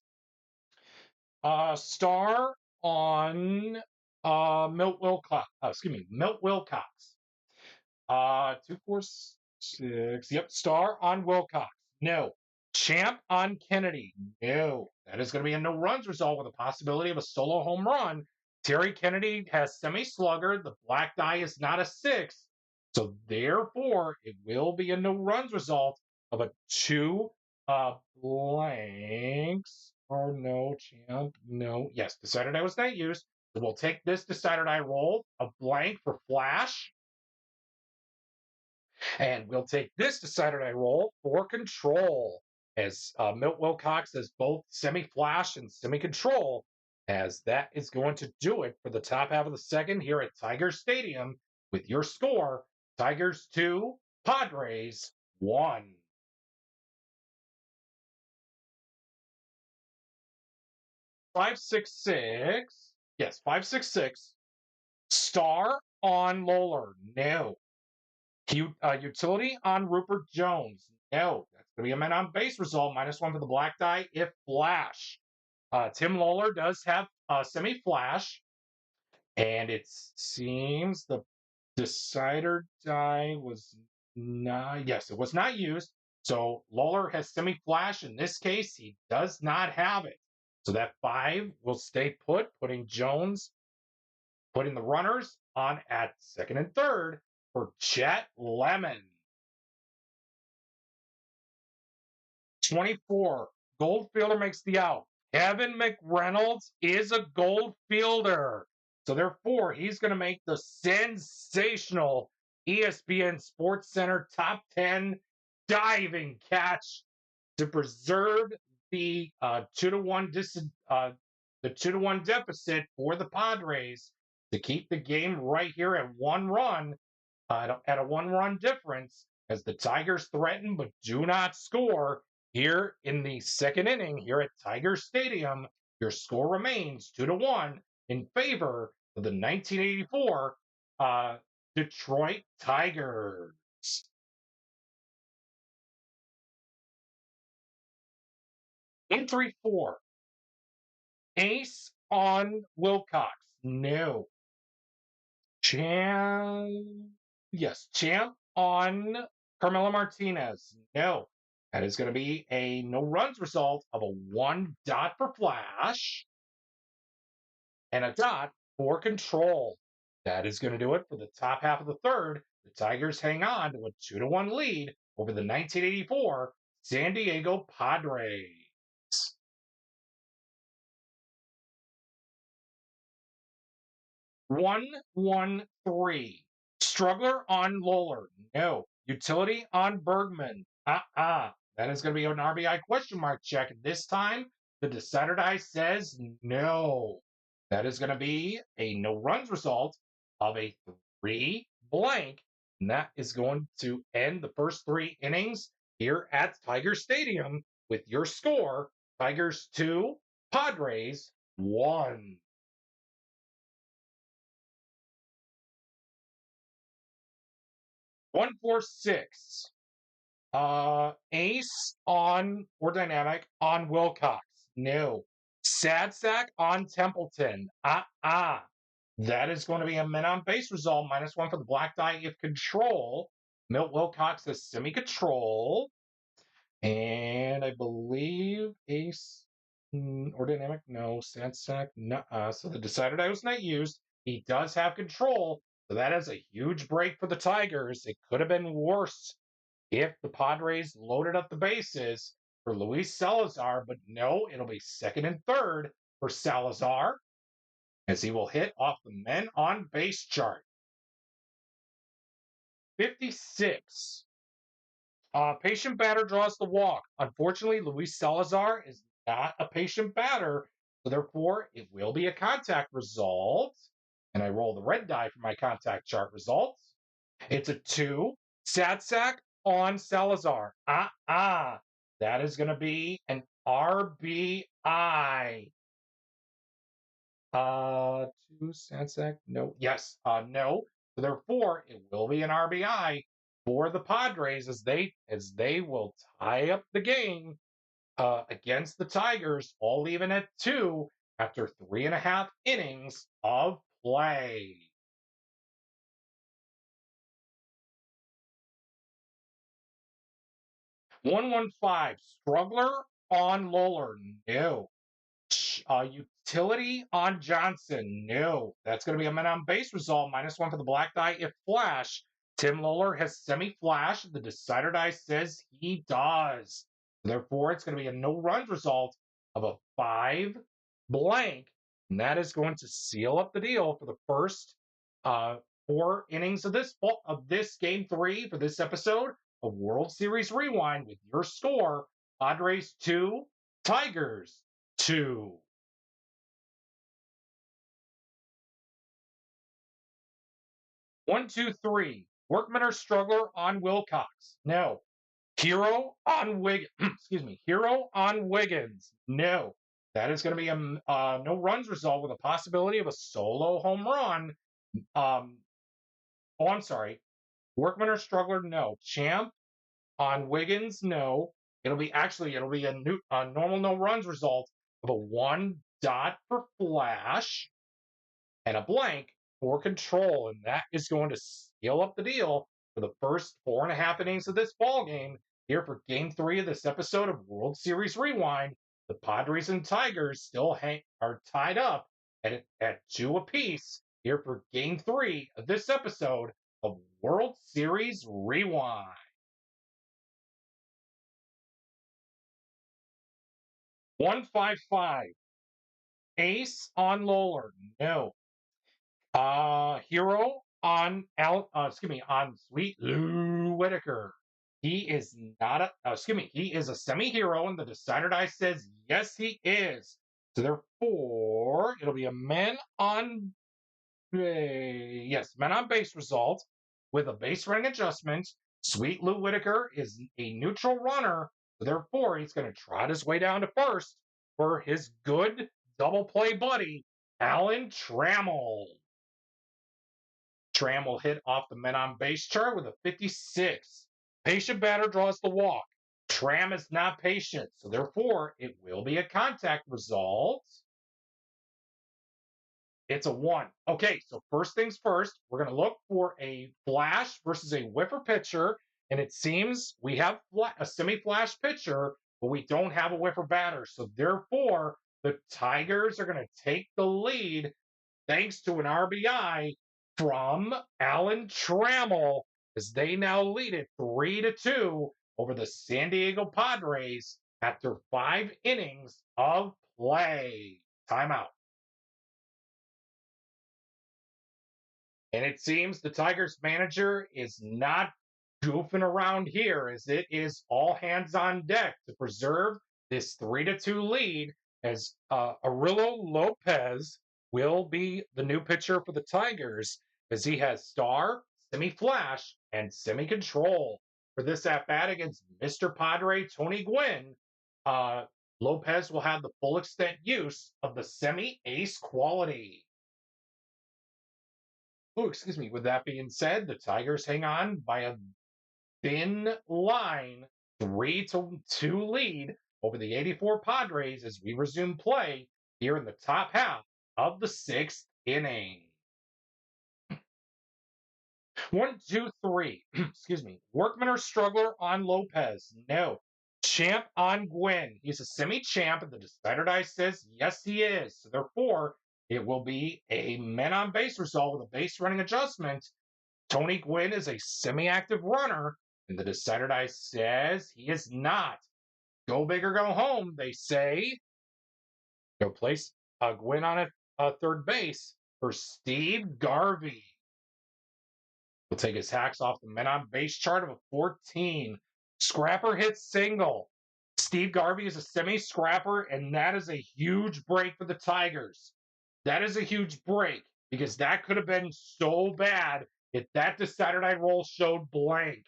Star on Milt Wilcox. Milt Wilcox. 2, 4, 6. Yep, Star on Wilcox. No. Champ on Kennedy. No. That is going to be a no runs result with a possibility of a solo home run. Terry Kennedy has semi-slugger. The black die is not a 6. So therefore, it will be a no runs result of a 2 blanks. Or no, champ. No. Yes, decided I was not used. So we'll take this decided I rolled. A blank for flash. And we'll take this decided I roll for control, as Milt Wilcox has both semi-flash and semi-control, as that is going to do it for the top half of the second here at Tiger Stadium with your score, Tigers 2, Padres 1. Five, 6, 6. Yes, 5, 6, 6. Star on Lawler. No. Utility on Rupert Jones. No. That's going to be a men on base result. -1 for the black die if flash. Tim Lawler does have semi-flash. And it seems the decider die was not, yes, it was not used. So Lawler has semi-flash. In this case, he does not have it. So that 5 will stay put, putting the runners on at second and third for Chet Lemon. 24, Goldfielder makes the out. Kevin McReynolds is a gold fielder. So therefore, he's going to make the sensational ESPN SportsCenter top 10 diving catch to preserve the 2-1 deficit for the Padres to keep the game right here at 1 run, at a 1 run difference, as the Tigers threaten but do not score here in the second inning here at Tiger Stadium. Your score remains 2-1 in favor of the 1984 Detroit Tigers. In 3-4. Ace on Wilcox. No. Champ on Carmelo Martinez. No. That is going to be a no runs result of a 1 dot for flash and a dot for control. That is going to do it for the top half of the third. The Tigers hang on to a 2-1 lead over the 1984 San Diego Padres. 1-1-3. Struggler on Lawler. No. Utility on Bergman. That is going to be an RBI question mark check. This time, the decider die says no. That is going to be a no runs result of a 3 blank. And that is going to end the first 3 innings here at Tiger Stadium with your score, Tigers 2, Padres 1. 1-4-6. Ace on or dynamic on Wilcox. No. Sad sack on Templeton. That is going to be a men on base result, -1 for the black die if control. Milt Wilcox is semi-control. And I believe ace or dynamic, no, sad sack, no. So the decider die was not used. He does have control. So that is a huge break for the Tigers. It could have been worse if the Padres loaded up the bases for Luis Salazar, but no, it'll be second and third for Salazar as he will hit off the men on base chart. 56. Patient batter draws the walk. Unfortunately, Luis Salazar is not a patient batter, so therefore it will be a contact result. And I roll the red die for my contact chart results. It's a 2. Sad sack on Salazar. That is going to be an RBI. 2 sad sack. No. Yes. No. So therefore, it will be an RBI for the Padres as they will tie up the game against the Tigers, all even at 2 after 3.5 innings of play. $115 Struggler on Lawler. No. Utility on Johnson. No. That's going to be a men on base result. -1 for the black die if flash. Tim Lawler has semi-flash. The decider die says he does. Therefore, it's going to be a no-runs result of a 5 blank. And that is going to seal up the deal for the first 4 innings of this game 3 for this episode of World Series Rewind with your score, Padres 2, Tigers 2. One, two, three. Workman or struggler on Wilcox? No. Hero on Hero on Wiggins? No. That is going to be a no runs result with a possibility of a solo home run. I'm sorry. Workman or struggler? No. Champ on Wiggins? No. It'll be a normal no runs result of a 1 dot for flash and a blank for control, and that is going to seal up the deal for the first 4.5 innings of this ball game. Here for Game 3 of this episode of World Series Rewind, the Padres and Tigers still are tied up at 2 apiece. Here for Game 3 of this episode of World Series Rewind. $155 Ace on Lawler. No. Hero on on Sweet Lou Whitaker. He is not he is a semi-hero, and the decider die says yes, he is. So therefore, it'll be a men on base result with a base running adjustment. Sweet Lou Whitaker is a neutral runner, so therefore he's going to trot his way down to first for his good double play buddy, Alan Trammell. Trammell hit off the men on base chart with a 56. Patient batter draws the walk. Tram is not patient, so therefore it will be a contact result. It's a 1. Okay, so first things first, we're going to look for a flash versus a whiffer pitcher, and it seems we have a semi-flash pitcher, but we don't have a whiffer batter. So therefore, the Tigers are going to take the lead thanks to an RBI from Alan Trammell as they now lead it 3-2 over the San Diego Padres after 5 innings of play. Timeout. And it seems the Tigers manager is not goofing around here as it is all hands on deck to preserve this 3-2 lead as Aurelio Lopez will be the new pitcher for the Tigers as he has star, semi-flash, and semi-control. For this at-bat against Mr. Padre Tony Gwynn, Lopez will have the full extent use of the semi-ace quality. With that being said, the Tigers hang on by a thin line, 3-2 lead over the 84 Padres as we resume play here in the top half of the sixth inning. 1, 2, 3. Excuse me. Workman or struggler on Lopez? No. Champ on Gwynn. He's a semi-champ, and the decider die says yes, he is. So therefore, it will be a men on base result with a base running adjustment. Tony Gwynn is a semi-active runner, and the decider die says he is not. Go big or go home, they say. Go place Gwynn on a third base for Steve Garvey. He'll take his hacks off the men on base chart of a 14. Scrapper hits single. Steve Garvey is a semi-scrapper, and that is a huge break for the Tigers. That is a huge break because that could have been so bad if that decider night roll showed blank.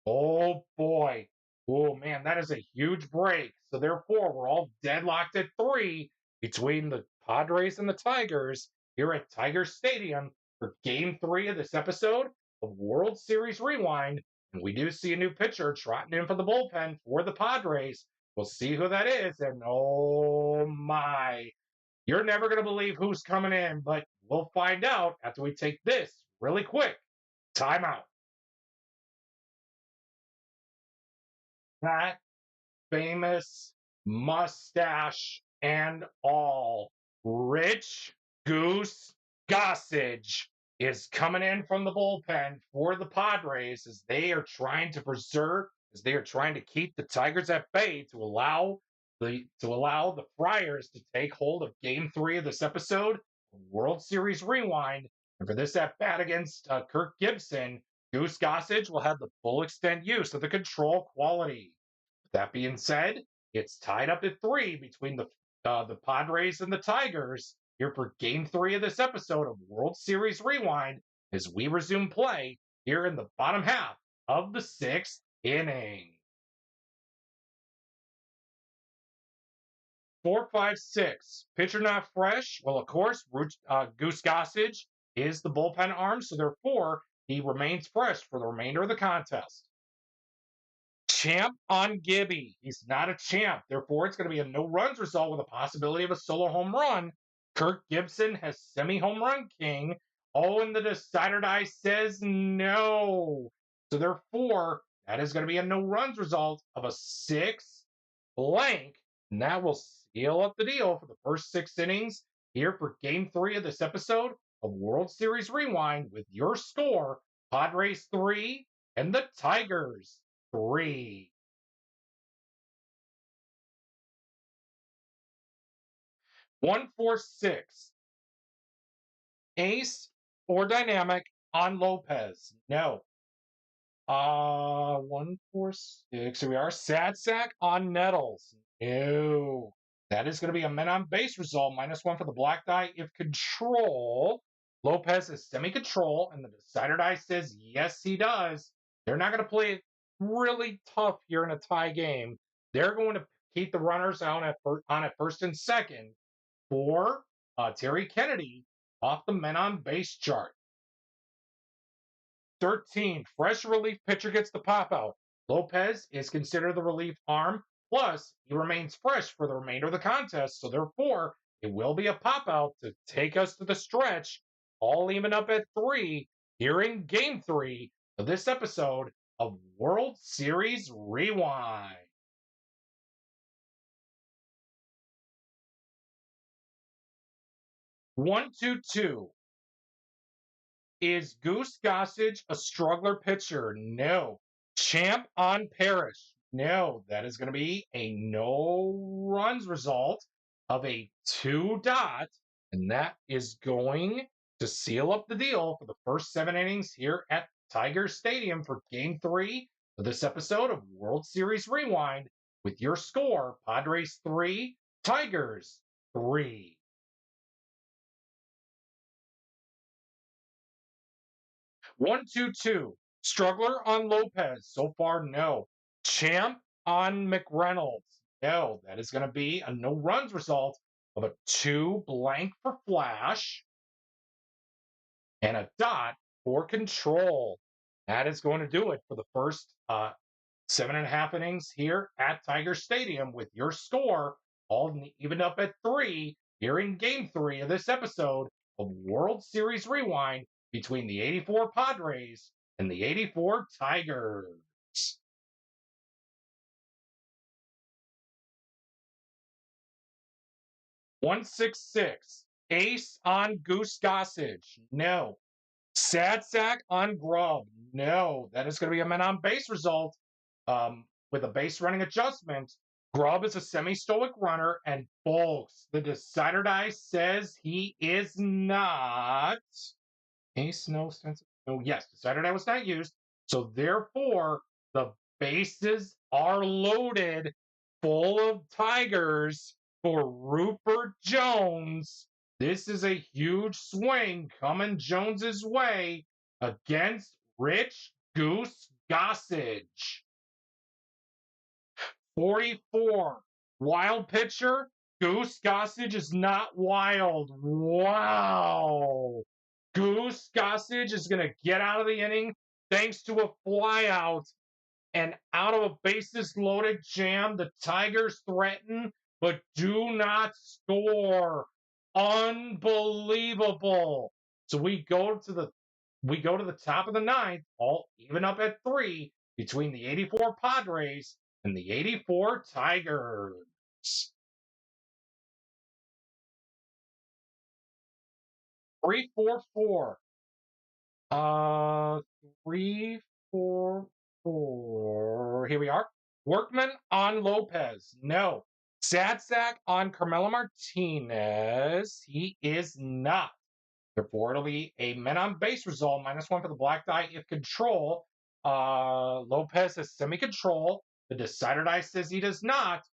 Oh boy. Oh man, that is a huge break. So therefore, we're all deadlocked at 3 between the Padres and the Tigers here at Tiger Stadium for Game 3 of this episode of World Series Rewind. And we do see a new pitcher trotting in for the bullpen for the Padres. We'll see who that is. And oh my, you're never going to believe who's coming in, but we'll find out after we take this really quick timeout. That famous mustache and all, Rich Goose Gossage is coming in from the bullpen for the Padres as they are trying to keep the Tigers at bay to allow the Friars to take hold of Game 3 of this episode of World Series Rewind. And for this at bat against Kirk Gibson, Goose Gossage will have the full extent use of the control quality. That being said, it's tied up at 3 between the Padres and the Tigers here for Game 3 of this episode of World Series Rewind as we resume play here in the bottom half of the sixth inning. 4, 5, 6. Pitcher not fresh. Well, of course, Goose Gossage is the bullpen arm, so therefore he remains fresh for the remainder of the contest. Champ on Gibby. He's not a champ. Therefore, it's going to be a no runs result with a possibility of a solo home run. Kirk Gibson has semi-home run king. Oh, and the decider die says no. So therefore, that is going to be a no runs result of a 6 blank. And that will seal up the deal for the first 6 innings here for Game 3 of this episode of World Series Rewind with your score, Padres 3 and the Tigers 3. One, 4, 6. Ace or dynamic on Lopez? No. 1, 4, 6. Here we are. Sad sack on Nettles? No. That is going to be a men on base result. -1 for the black die if control. Lopez is semi-control, and the decider die says yes, he does. They're not going to play it really tough here in a tie game. They're going to keep the runners on at first and second for Terry Kennedy off the men on base chart. 13, fresh relief pitcher gets the pop out. Lopez is considered the relief arm, plus he remains fresh for the remainder of the contest, so therefore it will be a pop out to take us to the stretch, all even up at 3 here in Game 3 of this episode of World Series Rewind. One, 2, 2. Is Goose Gossage a struggler pitcher? No. Champ on Parrish? No. That is going to be a no runs result of a 2 dot, and that is going to seal up the deal for the first 7 innings here at Tiger Stadium for Game 3 of this episode of World Series Rewind with your score, Padres 3, Tigers 3. 1, 2, 2. Struggler on Lopez. So far, no. Champ on McReynolds. No. That is going to be a no runs result of a 2 blank for Flash and a dot for control. That is going to do it for the first 7.5 innings here at Tiger Stadium with your score all evened up at 3 here in Game 3 of this episode of World Series Rewind between the 84 Padres and the 84 Tigers. 166. Ace on Goose Gossage. No. Sad sack on Grub. No. That is going to be a men on base result with a base running adjustment. Grub is a semi-stoic runner, and folks, the decider die says he is not. Ace, no sense. Oh, yes, decider die was not used. So therefore, the bases are loaded full of Tigers for Rupert Jones. This is a huge swing coming Jones's way against Rich Goose Gossage. 44. Wild pitcher. Goose Gossage is not wild. Wow. Goose Gossage is going to get out of the inning thanks to a flyout. And out of a bases loaded jam, the Tigers threaten but do not score. Unbelievable. So we go to the top of the ninth, all even up at 3 between the 84 Padres and the 84 Tigers. 3-4-4. 3-4-4. Here we are. Workman on Lopez. No. Sad sack on Carmelo Martinez. He is not. Therefore, it'll be a men on base result, -1 for the black die if control. Lopez has semi-control. The decider die says he does not.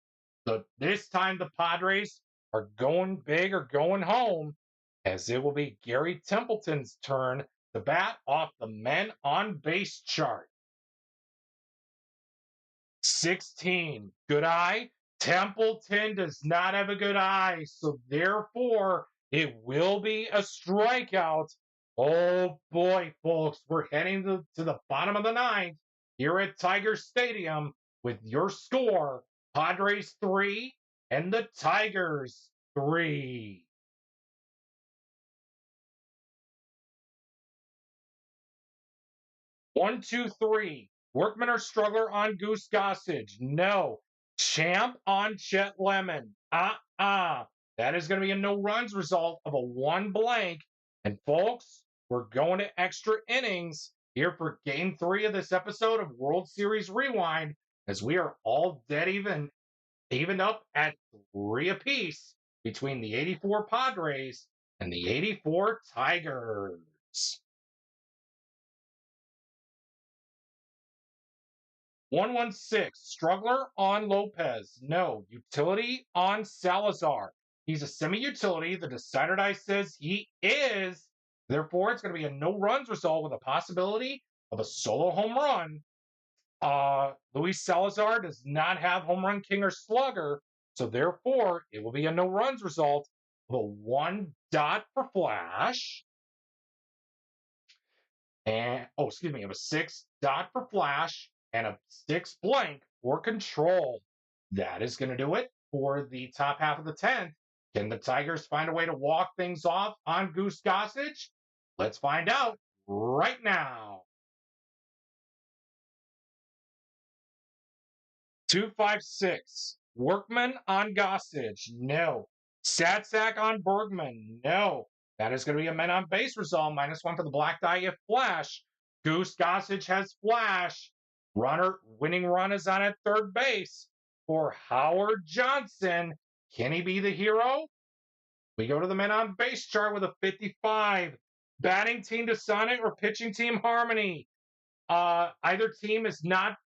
This time the Padres are going big or going home, as it will be Gary Templeton's turn to bat off the men on base chart. 16. Good eye. Templeton does not have a good eye, so therefore it will be a strikeout. Oh boy, folks, we're heading to the bottom of the ninth here at Tiger Stadium with your score, Padres 3 and the Tigers 3. 1-2-3. Workman or struggler on Goose Gossage. No. Champ on Chet Lemon. That is going to be a no runs result of a 1 blank. And folks, we're going to extra innings here for Game 3 of this episode of World Series Rewind, as we are all dead even up at 3 apiece between the 84 Padres and the 84 Tigers. 1-1-6. Struggler on Lopez. No. Utility on Salazar. He's a semi-utility. The decider die says he is. Therefore, it's going to be a no runs result with a possibility of a solo home run. Luis Salazar does not have home run king or slugger. So therefore, it will be a no runs result of a 1 dot for Flash. And, of a 6 dot for Flash. And a 6 blank for control. That is going to do it for the top half of the 10th. Can the Tigers find a way to walk things off on Goose Gossage? Let's find out right now. 2-5-6. Workman on Gossage. No. Sad sack on Bergman. No. That is going to be a men on base result. -1 for the black die if Flash. Goose Gossage has Flash. Winning run is on at third base for Howard Johnson. Can he be the hero? We go to the men on base chart with a 55. Batting team to Sonnet or pitching team harmony. Either team is not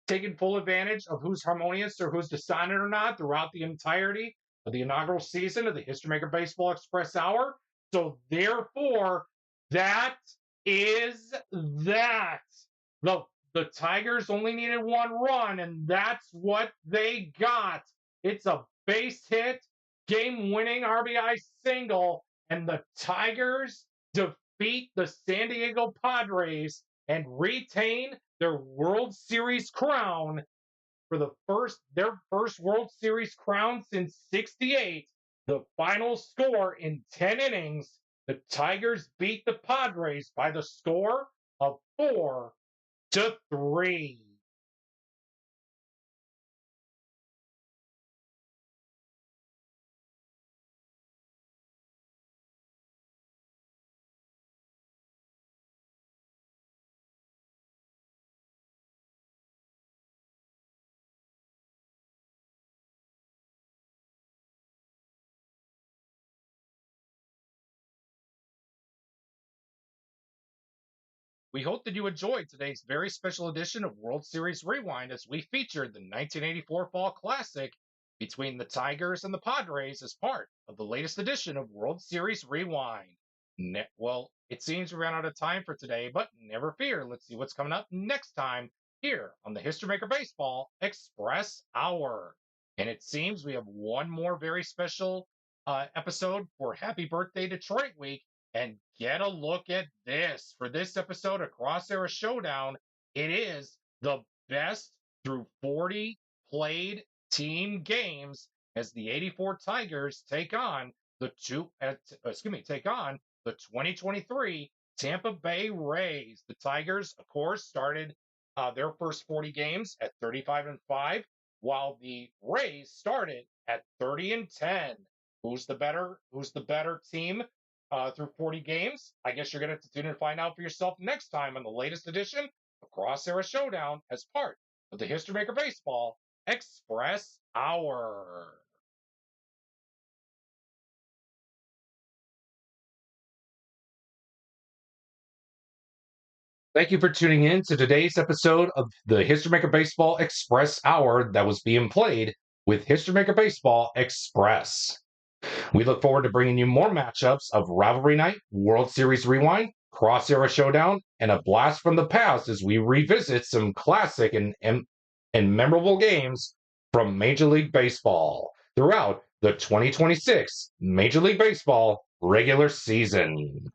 taking full advantage of who's harmonious or who's dissonant or not throughout the entirety of the inaugural season of the History Maker Baseball Express Hour. So therefore, that is that. The Tigers only needed 1 run, and that's what they got. It's a base hit, game-winning RBI single, and the Tigers defeat the San Diego Padres and retain their World Series crown for their first World Series crown since '68. The final score in 10 innings, the Tigers beat the Padres by the score of 4-3. We hope that you enjoyed today's very special edition of World Series Rewind as we featured the 1984 Fall Classic between the Tigers and the Padres as part of the latest edition of World Series Rewind. Well, it seems we ran out of time for today, but never fear. Let's see what's coming up next time here on the History Maker Baseball Express Hour. And it seems we have one more very special episode for Happy Birthday Detroit Week. And get a look at this. For this episode of Crosshair Showdown, it is the best through 40 played team games as the 84 Tigers take on the 2023 Tampa Bay Rays. The Tigers, of course, started their first 40 games at 35-5, while the Rays started at 30-10. Who's the better team through 40 games? I guess you're going to have to tune in and find out for yourself next time on the latest edition of Crosshair Showdown as part of the History Maker Baseball Express Hour. Thank you for tuning in to today's episode of the History Maker Baseball Express Hour that was being played with History Maker Baseball Express. We look forward to bringing you more matchups of Rivalry Night, World Series Rewind, Cross-Era Showdown, and a blast from the past as we revisit some classic and memorable games from Major League Baseball throughout the 2026 Major League Baseball regular season.